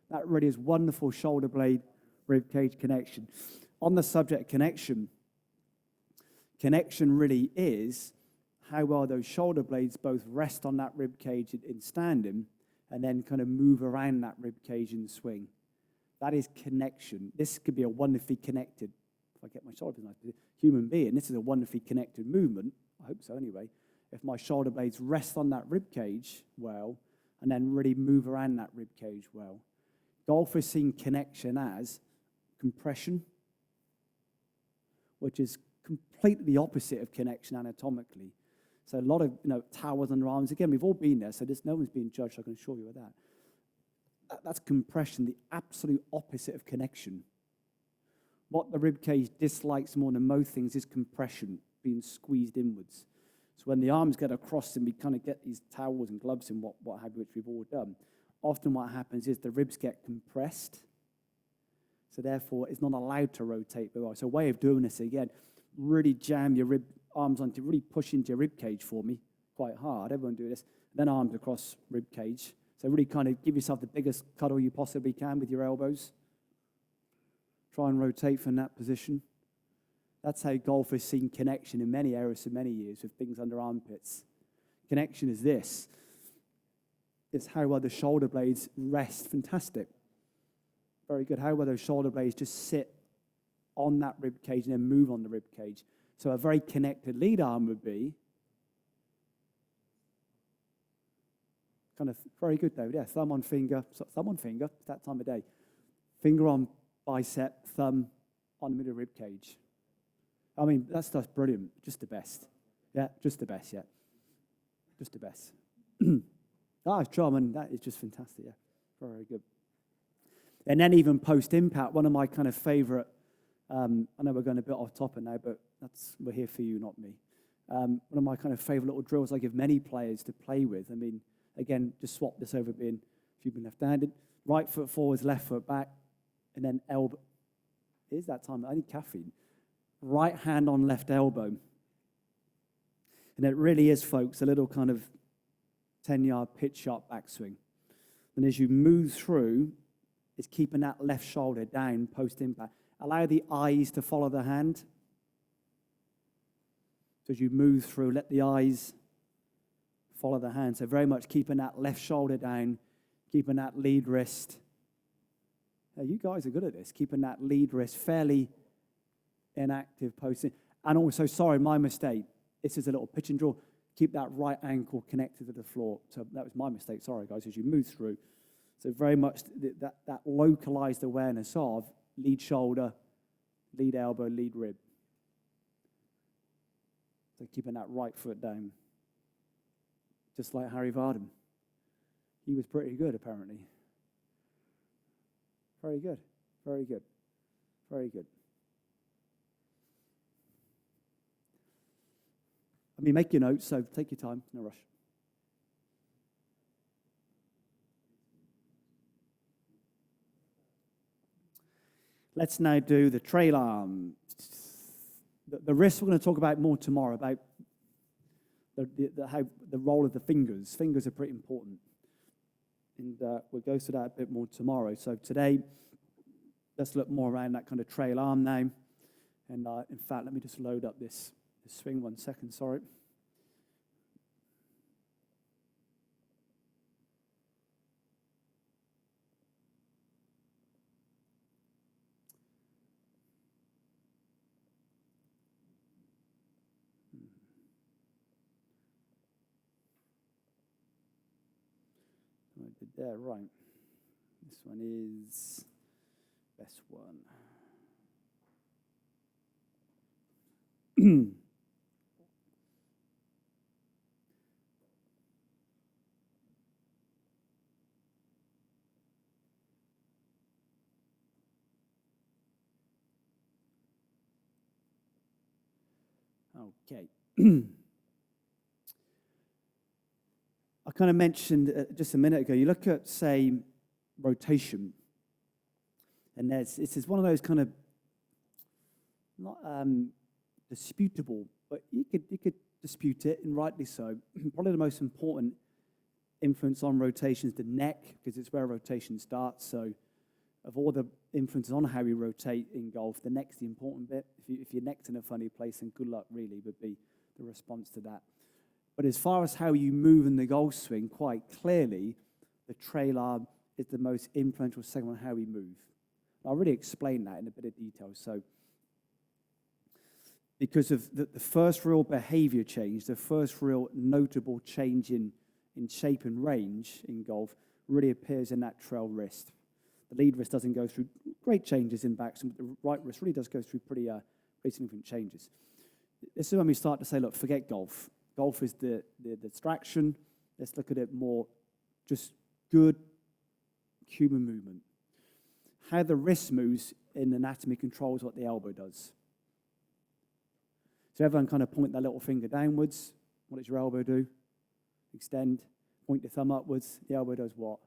that really is wonderful shoulder blade, rib cage connection. On the subject of connection really is how well those shoulder blades both rest on that rib cage in standing and then kind of move around that rib cage in swing. That is connection. This could be a wonderfully connected, if I get my shoulder nice, human being. This is a wonderfully connected movement. I hope so anyway. If my shoulder blades rest on that rib cage well and then really move around that rib cage well. Golfers see connection as compression, which is completely the opposite of connection anatomically. So a lot of towers under arms. Again, we've all been there, so no one's being judged, I can assure you of that. That's compression, the absolute opposite of connection. What the rib cage dislikes more than most things is compression, being squeezed inwards. So when the arms get across and we kind of get these towels and gloves and what have you, which we've all done, often what happens is the ribs get compressed. So therefore, it's not allowed to rotate. But it's a way of doing this again. Really jam your arms onto, really push into your rib cage for me, quite hard. Everyone do this. Then arms across rib cage. So really kind of give yourself the biggest cuddle you possibly can with your elbows. Try and rotate from that position. That's how golf has seen connection in many areas for many years with things under armpits. Connection is this. It's how well the shoulder blades rest. Fantastic. Very good. How well those shoulder blades just sit on that rib cage and then move on the rib cage. So a very connected lead arm would be kind of very good, David. Yeah, thumb on finger. It's that time of day. Finger on bicep, thumb on the middle rib cage. I mean, that stuff's brilliant. Just the best. Yeah, just the best, yeah. Just the best. It's charming. That is just fantastic, yeah. Very good. And then even post-impact, one of my kind of favourite, I know we're going a bit off topic now, but we're here for you, not me. One of my kind of favourite little drills I give many players to play with. I mean, again, just swap this over if you've been left-handed. Right foot forwards, left foot back, and then elbow. Here's that time. I need caffeine. Right hand on left elbow. And it really is, folks, a little kind of 10-yard pitch sharp backswing. And as you move through, it's keeping that left shoulder down post-impact. Allow the eyes to follow the hand. So as you move through, let the eyes follow the hand. So very much keeping that left shoulder down, keeping that lead wrist. You guys are good at this, keeping that lead wrist fairly inactive posting. And also, sorry, my mistake. This is a little pitch and draw. Keep that right ankle connected to the floor. So that was my mistake. Sorry, guys, as you move through. So very much that localized awareness of lead shoulder, lead elbow, lead rib. So keeping that right foot down. Just like Harry Vardon. He was pretty good, apparently. Very good. Very good. Very good. I mean, make your notes, so take your time, no rush. Let's now do the trail arm. The wrist we're going to talk about more tomorrow, about how the role of the fingers. Fingers are pretty important. And we'll go through that a bit more tomorrow. So today, let's look more around that kind of trail arm now. And in fact, let me just load up this swing 1 second, sorry. I did there, right. This one is best one. Okay. I kind of mentioned just a minute ago, you look at, say, rotation, and it's one of those kind of not disputable, but you could dispute it, and rightly so. Probably the most important influence on rotation is the neck, because it's where rotation starts. So of all the influences on how we rotate in golf, the neck's the important bit. If your neck's in a funny place, then good luck, really, would be the response to that. But as far as how you move in the golf swing, quite clearly, the trail arm is the most influential segment on how we move. I'll really explain that in a bit of detail. So, because of the first real behavior change, the first real notable change in shape and range in golf really appears in that trail wrist. The lead wrist doesn't go through great changes in backswing, but the right wrist really does go through pretty significant changes. This is when we start to say, look, forget golf. Golf is the distraction. Let's look at it more just good human movement. How the wrist moves in anatomy controls what the elbow does. So everyone kind of point their little finger downwards. What does your elbow do? Extend. Point your thumb upwards. The elbow does what?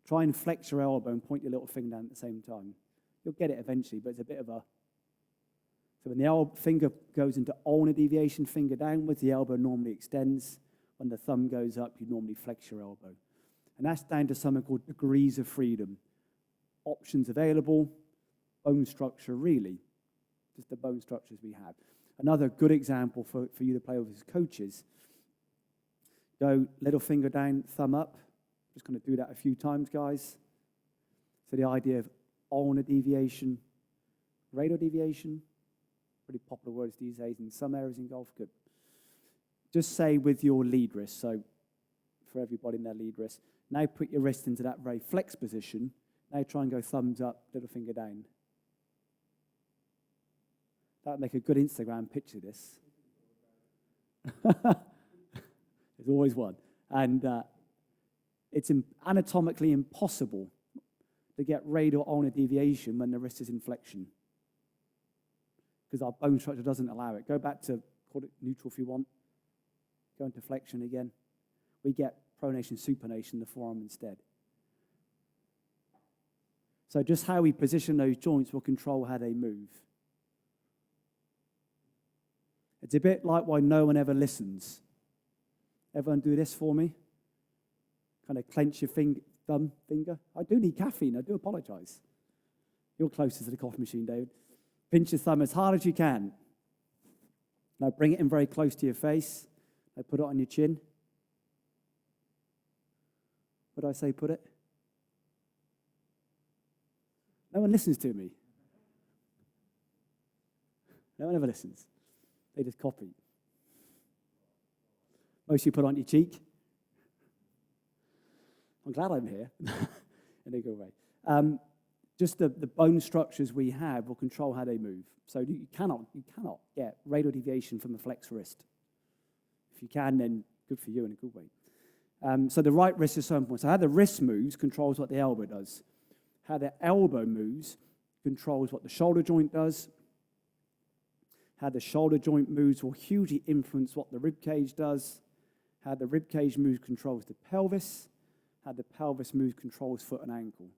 Try and flex your elbow and point your little finger down at the same time. You'll get it eventually, but it's a bit of a... So when the finger goes into ulnar deviation, finger downwards, the elbow normally extends. When the thumb goes up, you normally flex your elbow. And that's down to something called degrees of freedom. Options available, bone structure really, just the bone structures we have. Another good example for you to play with as coaches, go little finger down, thumb up. Just going to do that a few times, guys. So the idea of ulnar deviation, radial deviation, pretty popular words these days in some areas in golf. Good. Just say with your lead wrist, so for everybody in their lead wrist, now put your wrist into that very flex position. Now try and go thumbs up, little finger down. That would make a good Instagram picture, this. There's always one. And it's anatomically impossible to get radial ulnar deviation when the wrist is in flexion, because our bone structure doesn't allow it. Go back to, call it neutral if you want. Go into flexion again. We get pronation, supination, the forearm instead. So just how we position those joints will control how they move. It's a bit like why no one ever listens. Everyone do this for me. Kind of clench your thumb finger. I do need caffeine. I do apologize. You're closest to the coffee machine, David. Pinch your thumb as hard as you can. Now bring it in very close to your face. Now put it on your chin. What do I say, put it? No one listens to me. No one ever listens. They just copy. Most of you put it on your cheek. I'm glad I'm here. In a good way. Just the bone structures we have will control how they move. So you cannot get radial deviation from a flex wrist. If you can, then good for you in a good way. So the right wrist is so important. So how the wrist moves controls what the elbow does. How the elbow moves controls what the shoulder joint does. How the shoulder joint moves will hugely influence what the rib cage does. How the rib cage moves controls the pelvis. How the pelvis moves controls foot and ankle.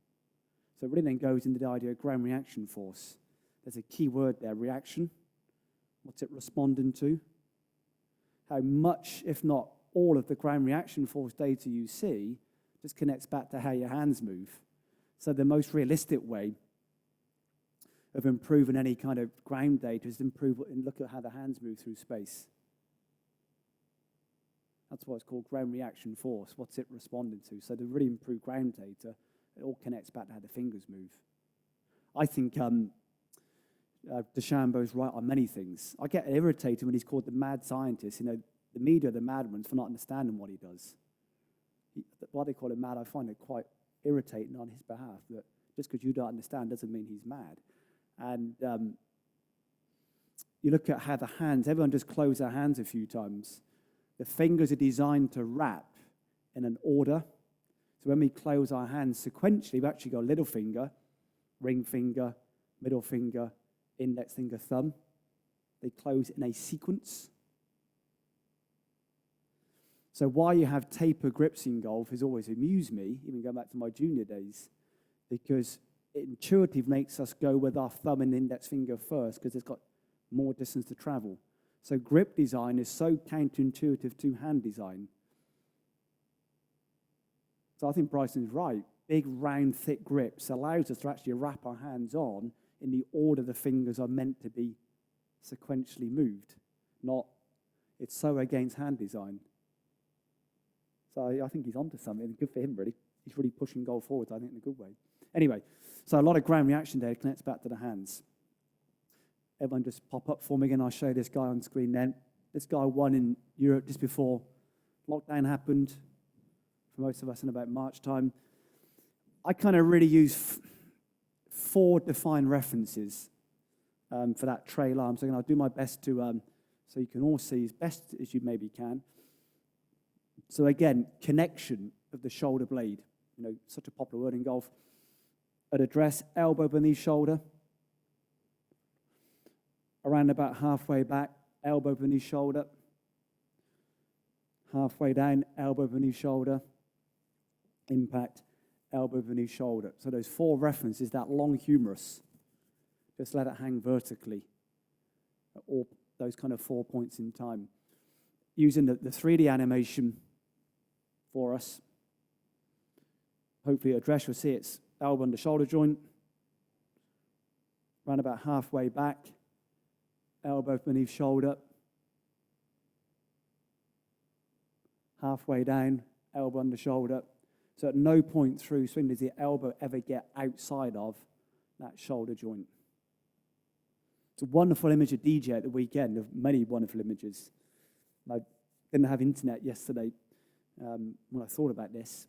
So it really then goes into the idea of ground reaction force. There's a key word there, reaction. What's it responding to? How much, if not all, of the ground reaction force data you see just connects back to how your hands move. So the most realistic way of improving any kind of ground data is to improve and look at how the hands move through space. That's why it's called ground reaction force. What's it responding to? So to really improve ground data, it all connects back to how the fingers move. I think DeChambeau's right on many things. I get irritated when he's called the mad scientist. You know, the media are the mad ones for not understanding what he does. why they call him mad, I find it quite irritating on his behalf, that just because you don't understand doesn't mean he's mad. And you look at how the hands, everyone just close their hands a few times. The fingers are designed to wrap in an order. So when we close our hands sequentially, we've actually got little finger, ring finger, middle finger, index finger, thumb. They close in a sequence. So why you have taper grips in golf has always amused me, even going back to my junior days, because it intuitively makes us go with our thumb and index finger first because it's got more distance to travel. So grip design is so counterintuitive to hand design. So I think Bryson's right. Big, round, thick grips allows us to actually wrap our hands on in the order the fingers are meant to be sequentially moved. Not, it's so against hand design. So I think he's onto something. Good for him, really. He's really pushing golf forward, I think, in a good way. Anyway, so a lot of ground reaction there connects back to the hands. Everyone just pop up for me again. I'll show this guy on screen then. This guy won in Europe just before lockdown happened, for most of us in about March time. I kind of really use 4 defined references for that trail arm. So I'll do my best to, so you can all see as best as you maybe can. So again, connection of the shoulder blade. You know, such a popular word in golf. At address, elbow beneath shoulder. Around about halfway back, elbow beneath shoulder. Halfway down, elbow beneath shoulder. Impact, elbow beneath shoulder. So those 4 references, that long humerus, just let it hang vertically at all those kind of 4 points in time. Using the 3D animation for us. Hopefully address, you'll see it's elbow under shoulder joint. Around about halfway back, elbow beneath shoulder. Halfway down, elbow under shoulder. So at no point through swing does the elbow ever get outside of that shoulder joint. It's a wonderful image of DJ at the weekend, of many wonderful images. I didn't have internet yesterday when I thought about this.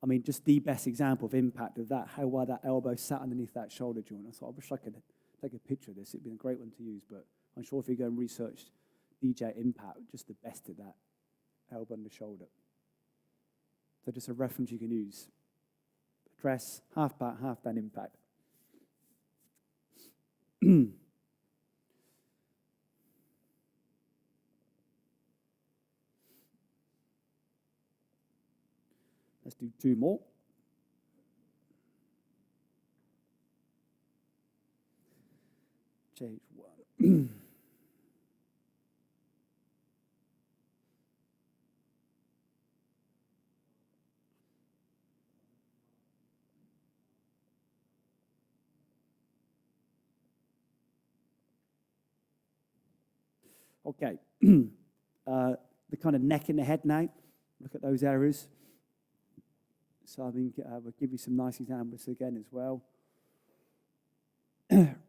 I mean, just the best example of impact of that, how well that elbow sat underneath that shoulder joint. I thought, I wish I could take a picture of this. It'd be a great one to use, but I'm sure if you go and research DJ impact, just the best of that, elbow under shoulder. So just a reference you can use. Address, half back, half down impact. Let's do 2 more. Change 1. Okay. The kind of neck and the head now. Look at those areas. So I think we'll give you some nice examples again as well.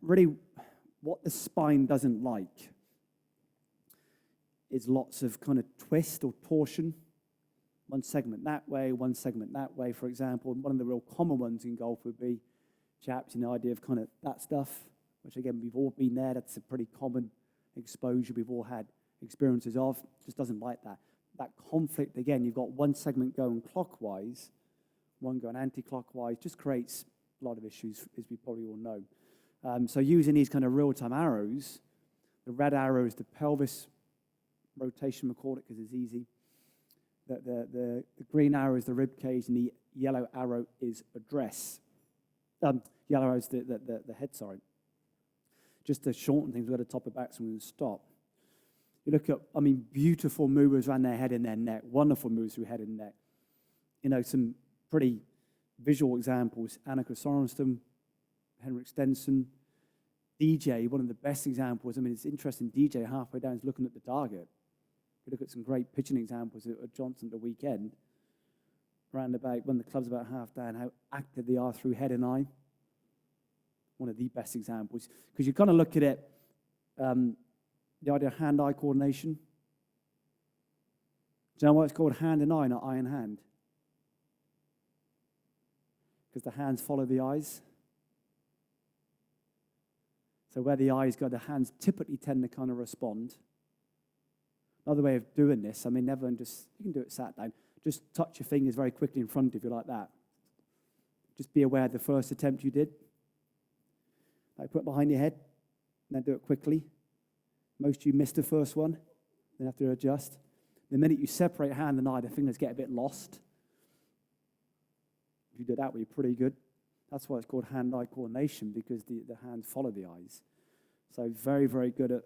Really, what the spine doesn't like is lots of kind of twist or torsion. One segment that way, one segment that way, for example. And one of the real common ones in golf would be, chaps, the idea of kind of that stuff, which again, we've all been there. That's a pretty common exposure we've all had experiences of. Just doesn't like that. That conflict, again, you've got one segment going clockwise, one going anti-clockwise, just creates a lot of issues, as we probably all know. So using these kind of real-time arrows, the red arrow is the pelvis rotation, we call it, because it's easy. The green arrow is the rib cage, and the yellow arrow is address. Yellow arrow is the head, sorry. Just to shorten things, we've got to top it back, so we're going to stop. You look at, beautiful movers around their head and their neck, wonderful moves through head and neck. You know, some pretty visual examples. Annika Sorenstam, Henrik Stenson, DJ, one of the best examples. It's interesting, DJ halfway down is looking at the target. You look at some great pitching examples at Johnson at the weekend, round about when the club's about half down, how active they are through head and eye. One of the best examples. Because you kind of look at it, the idea of hand-eye coordination. Do you know why it's called hand and eye, not eye and hand? Because the hands follow the eyes. So where the eyes go, the hands typically tend to kind of respond. Another way of doing this, I mean, everyone just, you can do it sat down. Just touch your fingers very quickly in front of you like that. Just be aware of the first attempt you did. Like put it behind your head, and then do it quickly. Most of you missed the first one, then have to adjust. The minute you separate hand and eye, the fingers get a bit lost. If you do that, you're pretty good. That's why it's called hand-eye coordination, because the hands follow the eyes. So very, very good at,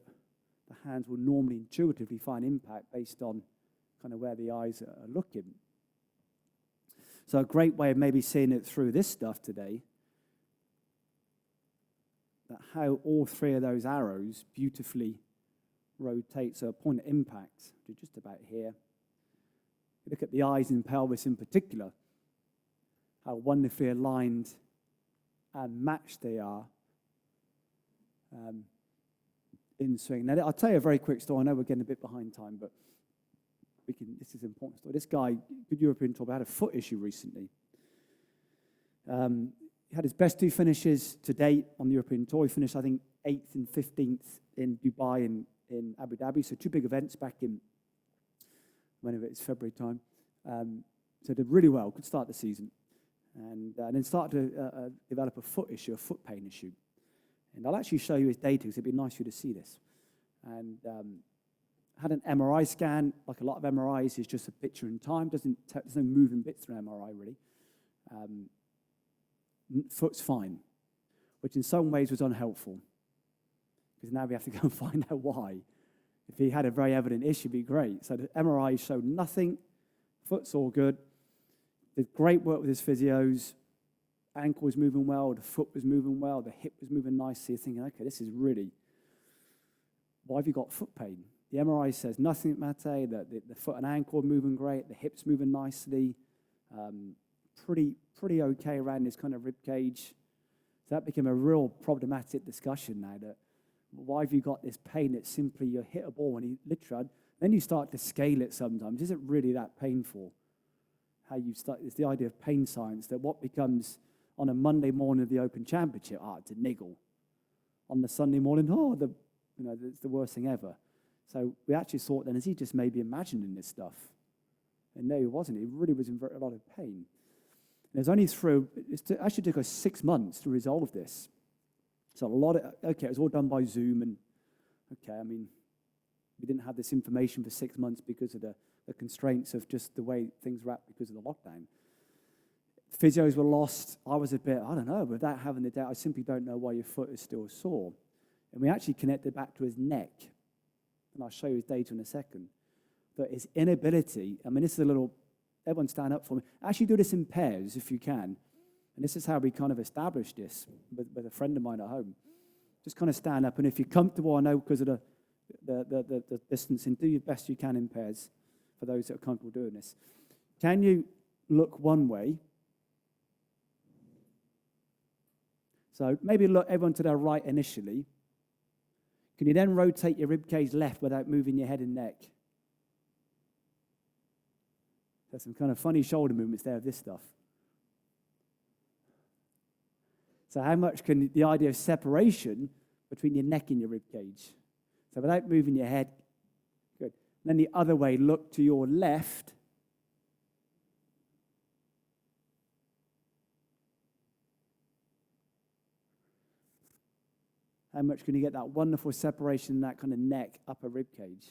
the hands will normally intuitively find impact based on kind of where the eyes are looking. So a great way of maybe seeing it through this stuff today, that how all three of those arrows beautifully rotate. So a point of impact to just about here. You look at the eyes and pelvis in particular, how wonderfully aligned and matched they are in swing. Now, I'll tell you a very quick story. I know we're getting a bit behind time, but this is an important story. This guy, good European tour, had a foot issue recently. He had his best two finishes to date on the European tour. He finished, I think, 8th and 15th in Dubai and in Abu Dhabi. So 2 big events back in, whenever it's February time. So did really well, could start the season. And then started to develop a foot issue, a foot pain issue. And I'll actually show you his data, because it'd be nice for you to see this. And had an MRI scan. Like a lot of MRIs, is just a picture in time. There's no moving bits through MRI, really. Foot's fine, which in some ways was unhelpful, because now we have to go and find out why. If he had a very evident issue, it'd be great. So the MRI showed nothing. Foot's all good. Did great work with his physios. Ankle was moving well. The foot was moving well. The hip was moving nicely. You're thinking, okay, this is really, why have you got foot pain? The MRI says nothing, Mate. The foot and ankle are moving great. The hips moving nicely. Pretty okay around his kind of rib cage. So that became a real problematic discussion now, that why have you got this pain? It's simply you hit a ball and you literally, then you start to scale it sometimes. Is it really that painful? How you start, it's the idea of pain science, that what becomes on a Monday morning of the Open Championship, it's a niggle. On the Sunday morning, it's the worst thing ever. So we actually thought then, is he just maybe imagining this stuff? And no, he wasn't. He really was in a lot of pain. And it was only through, it actually took us 6 months to resolve this. So it was all done by Zoom, and we didn't have this information for 6 months because of the constraints of just the way things were at because of the lockdown. Physios were lost. I was a bit, I don't know, without having the data, I simply don't know why your foot is still sore. And we actually connected back to his neck. And I'll show you his data in a second. But his inability, this is a little, everyone stand up for me. Actually do this in pairs if you can. And this is how we kind of established this with a friend of mine at home. Just kind of stand up, and if you're comfortable, I know because of the distancing, do your best you can in pairs for those that are comfortable doing this. Can you look one way? So maybe look everyone to their right initially. Can you then rotate your ribcage left without moving your head and neck? There's some kind of funny shoulder movements there of this stuff. So how much can the idea of separation between your neck and your ribcage? So without moving your head, good. And then the other way, look to your left. How much can you get that wonderful separation in that kind of neck, upper rib cage?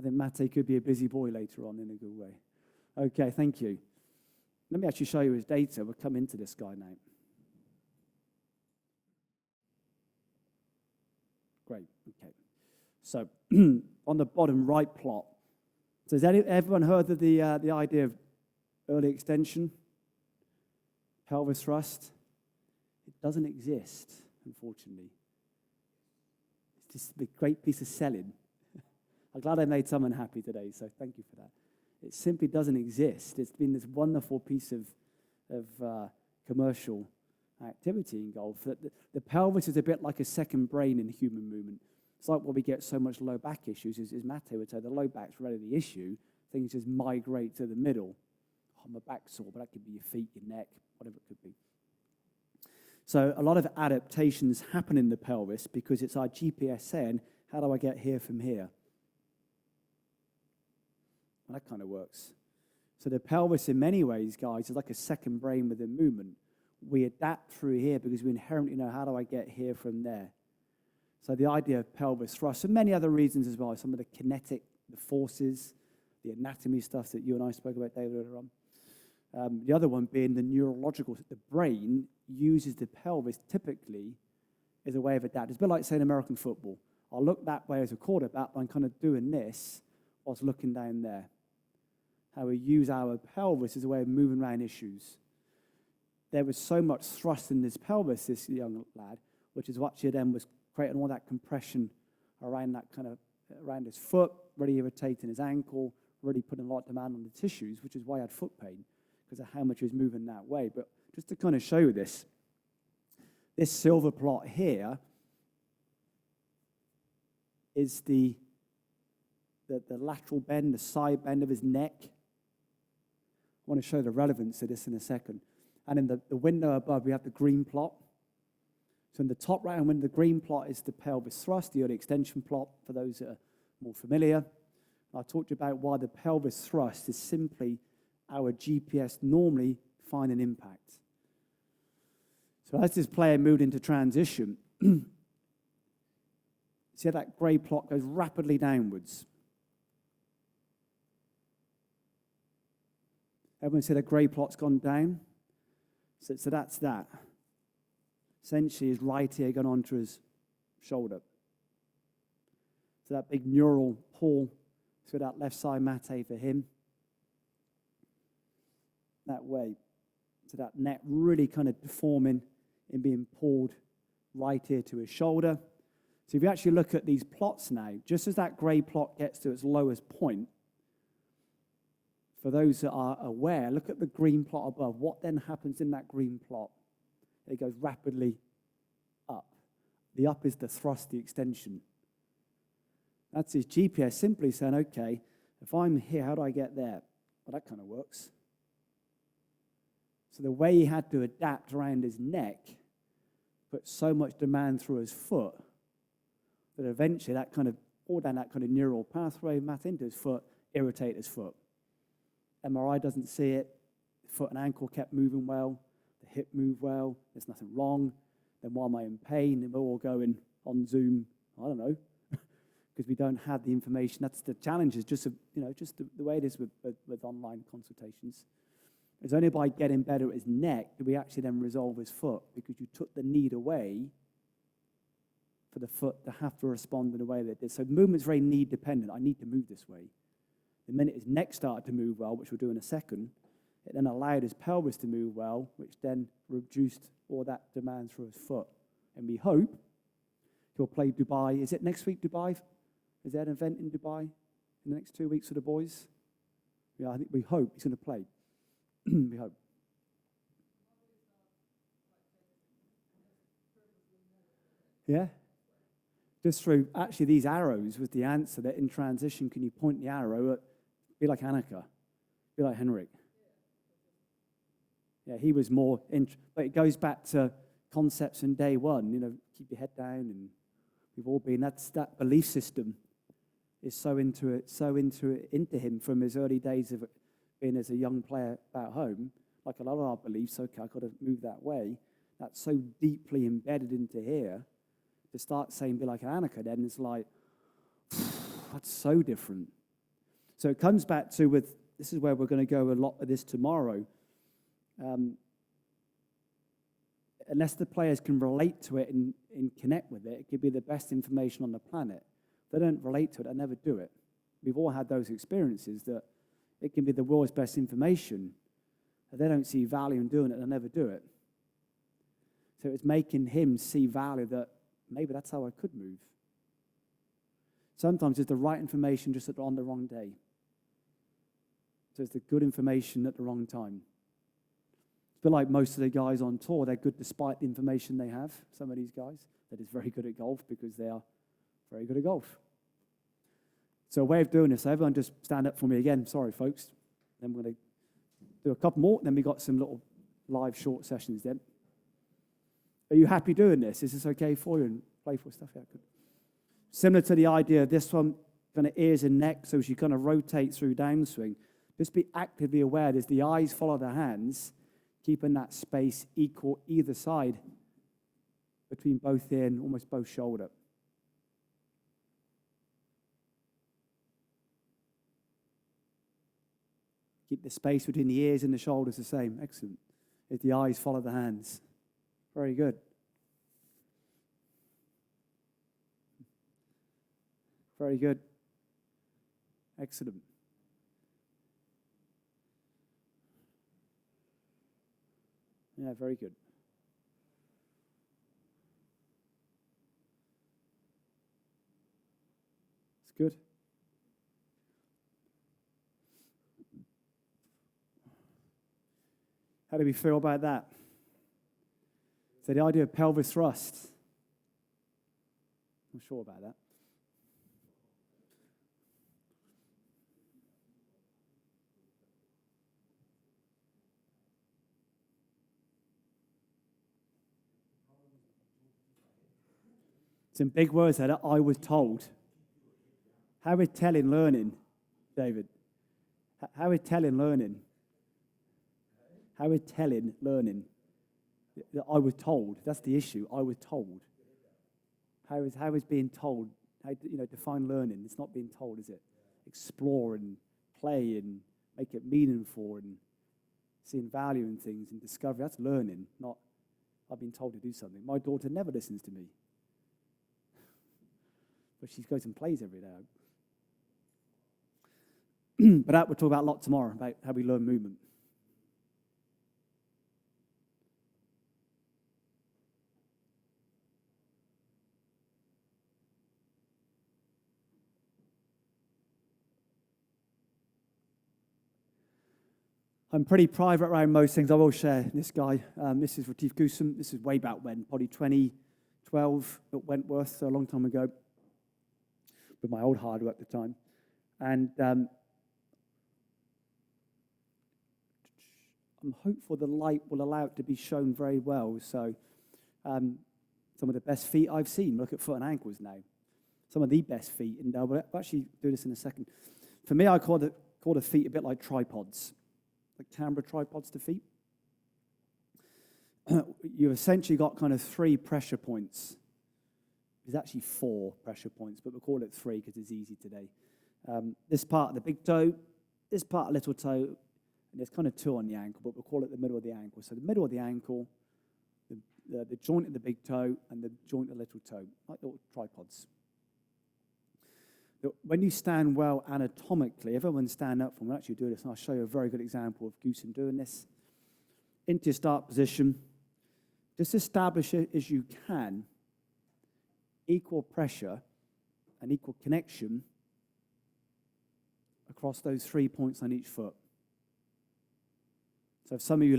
I think Mate could be a busy boy later on in a good way. Okay, thank you. Let me actually show you his data. We'll come into this guy now. Great, okay. So on the bottom right plot, so has everyone heard of the idea of early extension, pelvis thrust? It doesn't exist, unfortunately. It's just a great piece of selling. I'm glad I made someone happy today, so thank you for that. It simply doesn't exist. It's been this wonderful piece of commercial activity in golf. The pelvis is a bit like a second brain in human movement. It's like why we get so much low back issues, as Mate would say, the low back's really the issue. things just migrate to the middle. Oh, my back's sore, but that could be your feet, your neck, whatever it could be. So a lot of adaptations happen in the pelvis because it's our GPS saying, how do I get here from here? Well, that kind of works. So the pelvis, in many ways, guys, is like a second brain within movement. We adapt through here because we inherently know, how do I get here from there? So the idea of pelvis thrust, and many other reasons as well, some of the kinetic, the forces, the anatomy stuff that you and I spoke about, David, earlier on. The other one being the neurological. The brain uses the pelvis typically as a way of adapting. It's a bit like, saying, American football. I'll look that way as a quarterback, but I'm kind of doing this whilst looking down there. How we use our pelvis as a way of moving around issues. There was so much thrust in this pelvis, this young lad, which is what actually then was creating all that compression around that kind of, around his foot, really irritating his ankle, really putting a lot of demand on the tissues, which is why he had foot pain, because of how much he was moving that way. But just to kind of show you this silver plot here is the lateral bend, the side bend of his neck. I want to show the relevance of this in a second. And in the window above, we have the green plot. So in the top right-hand window, the green plot is the pelvis thrust, the early extension plot, for those that are more familiar. I talked to you about why the pelvis thrust is simply our GPS normally finding impact. So as this player moved into transition, see how that grey plot goes rapidly downwards. Everyone see the grey plot's gone down? So that's that. Essentially, his right ear gone onto his shoulder. So that big neural pull through that left side mate for him. That way. So that neck really kind of deforming and being pulled right ear to his shoulder. So if you actually look at these plots now, just as that grey plot gets to its lowest point, for those that are aware, look at the green plot above. What then happens in that green plot? It goes rapidly up. The up is the thrust, the extension. That's his GPS simply saying, okay, if I'm here, how do I get there? Well, that kind of works. So the way he had to adapt around his neck put so much demand through his foot that eventually that kind of, all down that kind of neural pathway, math into his foot, irritate his foot. MRI doesn't see it. The foot and ankle kept moving well. The hip moved well. There's nothing wrong. Then why am I in pain? And we're all going on Zoom, I don't know, because we don't have the information. That's the challenge, is just, just the way it is with online consultations. It's only by getting better at his neck do we actually then resolve his foot, because you took the need away for the foot to have to respond in a way that it did. So movement's very need dependent. I need to move this way. The minute his neck started to move well, which we'll do in a second, it then allowed his pelvis to move well, which then reduced all that demand through his foot. And we hope he'll play Dubai. Is it next week, Dubai? Is there an event in Dubai in the next 2 weeks for the boys? Yeah, I think we hope he's going to play. We hope. Yeah? Just through, actually, these arrows with the answer that in transition, can you point the arrow at, be like Annika, be like Henrik. Yeah, he was more, but it goes back to concepts in day one, keep your head down, and we've all been, that belief system is so into him from his early days of being as a young player back home, like a lot of our beliefs, okay, I've got to move that way, that's so deeply embedded into here, to start saying be like Annika, then it's like, that's so different. So it comes back to this is where we're going to go a lot of this tomorrow. Unless the players can relate to it and connect with it, it could be the best information on the planet. If they don't relate to it, they never do it. We've all had those experiences that it can be the world's best information. If they don't see value in doing it, they'll never do it. So it's making him see value that maybe that's how I could move. Sometimes it's the right information just on the wrong day. So it's the good information at the wrong time. It's a bit like most of the guys on tour. They're good despite the information they have, some of these guys. That is very good at golf because they are very good at golf. So a way of doing this, so everyone just stand up for me again. Sorry, folks. Then we're going to do a couple more. Then we got some little live short sessions then. Are you happy doing this? Is this okay for you? And playful stuff? Yeah, good. Similar to the idea of this one, kind of ears and neck, so as you kind of rotate through downswing, just be actively aware as the eyes follow the hands, keeping that space equal either side between both ear and almost both shoulder. Keep the space between the ears and the shoulders the same. Excellent. As the eyes follow the hands. Very good. Very good. Excellent. Yeah, very good. It's good. How do we feel about that? So the idea of pelvis thrust. I'm sure about that. Some big words there that I was told. How is telling learning, David? How is telling learning? How is telling learning? I was told. That's the issue. I was told. How is being told? How, define learning? It's not being told, is it? Explore and play and make it meaningful and seeing value in things and discovery. That's learning, not I've been told to do something. My daughter never listens to me. But she goes and plays every day. But that we'll talk about a lot tomorrow, about how we learn movement. I'm pretty private around most things. I will share this guy. This is Retief Goossens. This is way back when, probably 2012 at Wentworth, so a long time ago, with my old hardware at the time. And I'm hopeful the light will allow it to be shown very well. So some of the best feet I've seen, look at foot and ankles now. Some of the best feet, and we'll actually do this in a second. For me, I call the feet a bit like tripods, like Canberra tripods to feet. You've essentially got kind of 3 pressure points. There's actually 4 pressure points, but we'll call it 3 because it's easy today. This part of the big toe, this part of little toe, and there's kind of 2 on the ankle, but we'll call it the middle of the ankle. So the middle of the ankle, the joint of the big toe, and the joint of the little toe, like little tripods. When you stand well anatomically, everyone stand up, and we'll actually do this, and I'll show you a very good example of Goossens doing this. Into your start position, just establish it as you can, equal pressure and equal connection across those 3 points on each foot. So if some of you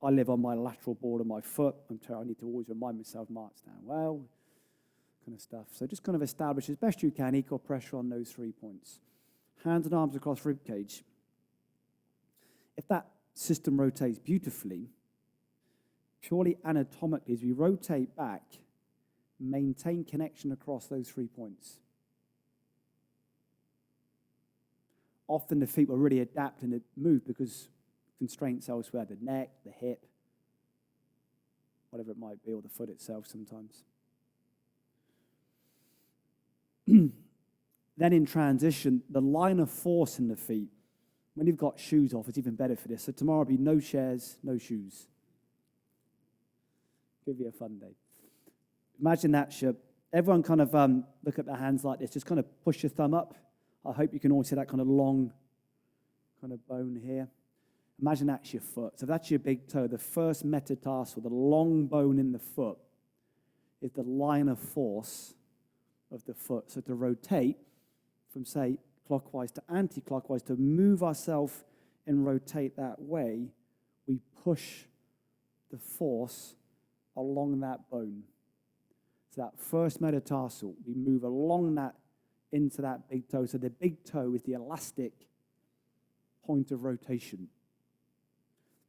I live on my lateral board of my foot, I need to always remind myself, Mark, stand well, kind of stuff. So just kind of establish as best you can equal pressure on those 3 points. Hands and arms across rib cage. If that system rotates beautifully, purely anatomically, as we rotate back, maintain connection across those 3 points. Often the feet will really adapt and move because constraints elsewhere, the neck, the hip, whatever it might be, or the foot itself sometimes. Then in transition, the line of force in the feet, when you've got shoes off, it's even better for this. So tomorrow will be no chairs, no shoes. Give you a fun day. Imagine that, everyone kind of look at their hands like this. Just kind of push your thumb up. I hope you can all see that kind of long kind of bone here. Imagine that's your foot. So that's your big toe. The first metatarsal, the long bone in the foot, is the line of force of the foot. So to rotate from, say, clockwise to anti-clockwise, to move ourselves and rotate that way, we push the force along that bone. So that first metatarsal, we move along that into that big toe. So the big toe is the elastic point of rotation.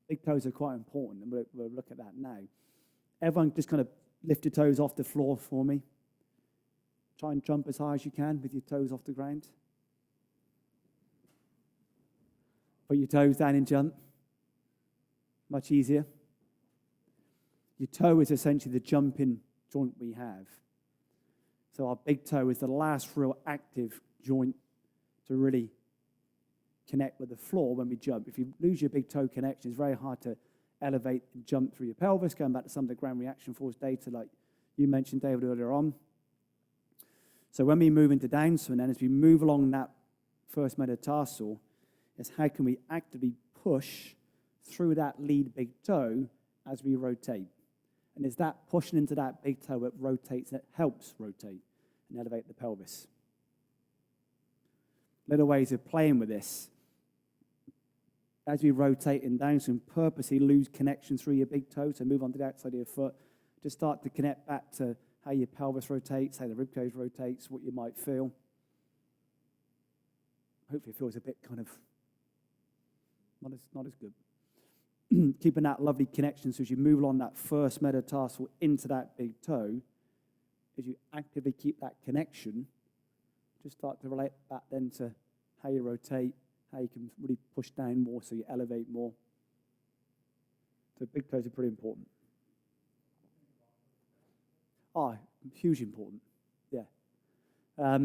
Big toes are quite important, and we'll look at that now. Everyone just kind of lift your toes off the floor for me. Try and jump as high as you can with your toes off the ground. Put your toes down and jump. Much easier. Your toe is essentially the jumping joint we have. So our big toe is the last real active joint to really connect with the floor when we jump. If you lose your big toe connection, it's very hard to elevate and jump through your pelvis, going back to some of the ground reaction force data like you mentioned, David, earlier on. So when we move into downswing, then as we move along that first metatarsal, is how can we actively push through that lead big toe as we rotate. And it's that pushing into that big toe that rotates, that helps rotate and elevate the pelvis. Little ways of playing with this. As we rotate in downswing, purposely lose connection through your big toe, so move on to the outside of your foot. Just start to connect back to how your pelvis rotates, how the rib cage rotates, what you might feel. Hopefully it feels a bit kind of not as good. Keeping that lovely connection, so as you move along that first metatarsal into that big toe, as you actively keep that connection, just start to relate that then to how you rotate, how you can really push down more so you elevate more. So big toes are pretty important. Hugely important, yeah. I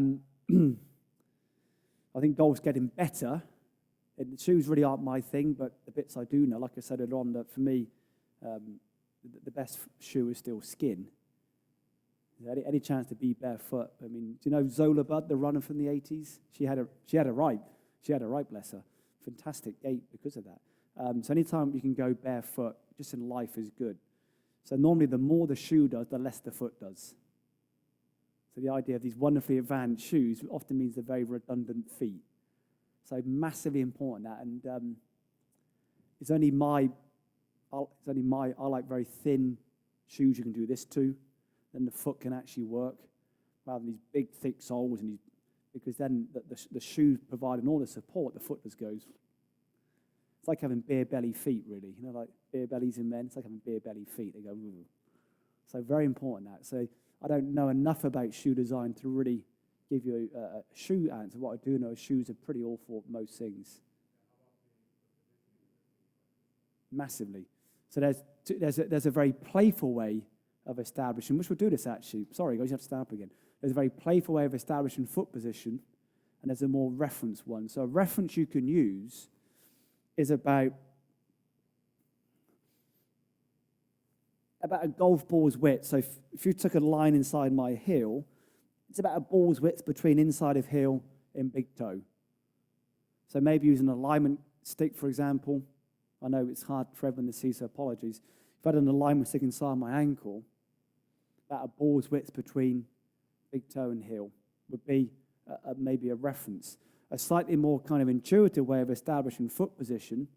think golf's getting better. And shoes really aren't my thing, but the bits I do know, like I said earlier on, that for me, the best shoe is still skin. Any chance to be barefoot? I mean, do you know Zola Budd, the runner from the 80s? She had a right, bless her. Fantastic gait because of that. So anytime you can go barefoot, just in life is good. So normally the more the shoe does, the less the foot does. So the idea of these wonderfully advanced shoes often means they're very redundant feet. So massively important that, and I like very thin shoes you can do this to, then the foot can actually work, rather than these big thick soles, because then the shoe providing all the support, the foot just goes. It's like having bare belly feet, really. You know, like bare bellies in men. It's like having bare belly feet. They go, ooh. So very important that. So I don't know enough about shoe design to really give you a shoe answer. What I do know is shoes are pretty awful at most things. Massively. So there's a very playful way of establishing, which we'll do this actually. Sorry, guys, you have to stand up again. There's a very playful way of establishing foot position, and there's a more reference one. So a reference you can use is about a golf ball's width. So if you took a line inside my heel, it's about a ball's width between inside of heel and big toe. So maybe using an alignment stick, for example. I know it's hard for everyone to see, so apologies. If I had an alignment stick inside my ankle, about a ball's width between big toe and heel would be maybe a reference. A slightly more kind of intuitive way of establishing foot position,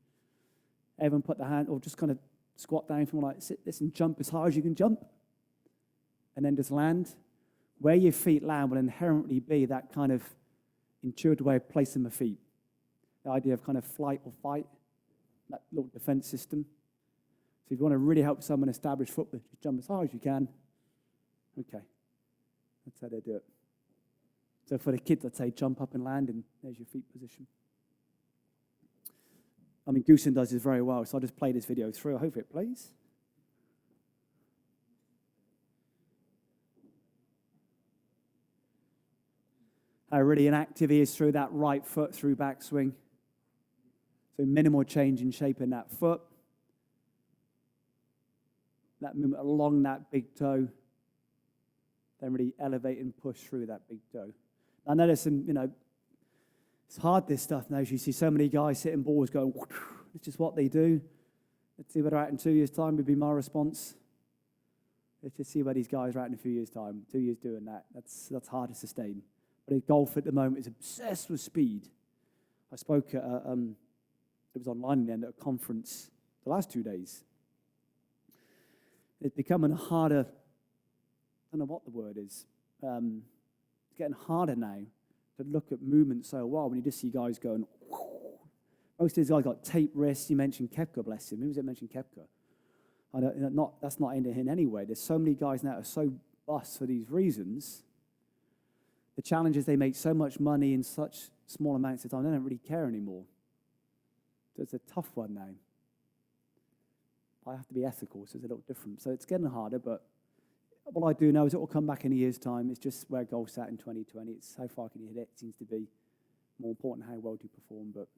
everyone put their hand, or just kind of squat down from like, sit this and jump as high as you can jump, and then just land. Where your feet land will inherently be that kind of intuitive way of placing the feet. The idea of kind of flight or fight, that little defense system. So if you want to really help someone establish foot position, just jump as high as you can. Okay, that's how they do it. So for the kids, I'd say jump up and land, and there's your feet position. I mean, Goosen does this very well, so I'll just play this video through. I hope it plays. How really inactive he is through that right foot through backswing. So minimal change in shape in that foot. That movement along that big toe. Then really elevate and push through that big toe. I know there's some, it's hard this stuff now. As you see so many guys hitting balls going, it's just what they do. Let's see where they're at in 2 years' time would be my response. Let's just see where these guys are at in a few years' time. 2 years doing that. That's hard to sustain. But golf at the moment is obsessed with speed. I spoke at, it was online in the end, at a conference the last 2 days. It's becoming harder, I don't know what the word is. It's getting harder now to look at movement so well when you just see guys going. Most of these guys got tape wrists. You mentioned Koepka, bless him. Who was it mentioned Koepka? That's not ending in any way. There's so many guys now that are so bust for these reasons. The challenge is they make so much money in such small amounts of time, they don't really care anymore. So it's a tough one now. I have to be ethical, so it's a little different. So it's getting harder, but what I do know is it will come back in a year's time. It's just where golf's at in 2020. It's how far can you hit it. It seems to be more important how well do you perform, but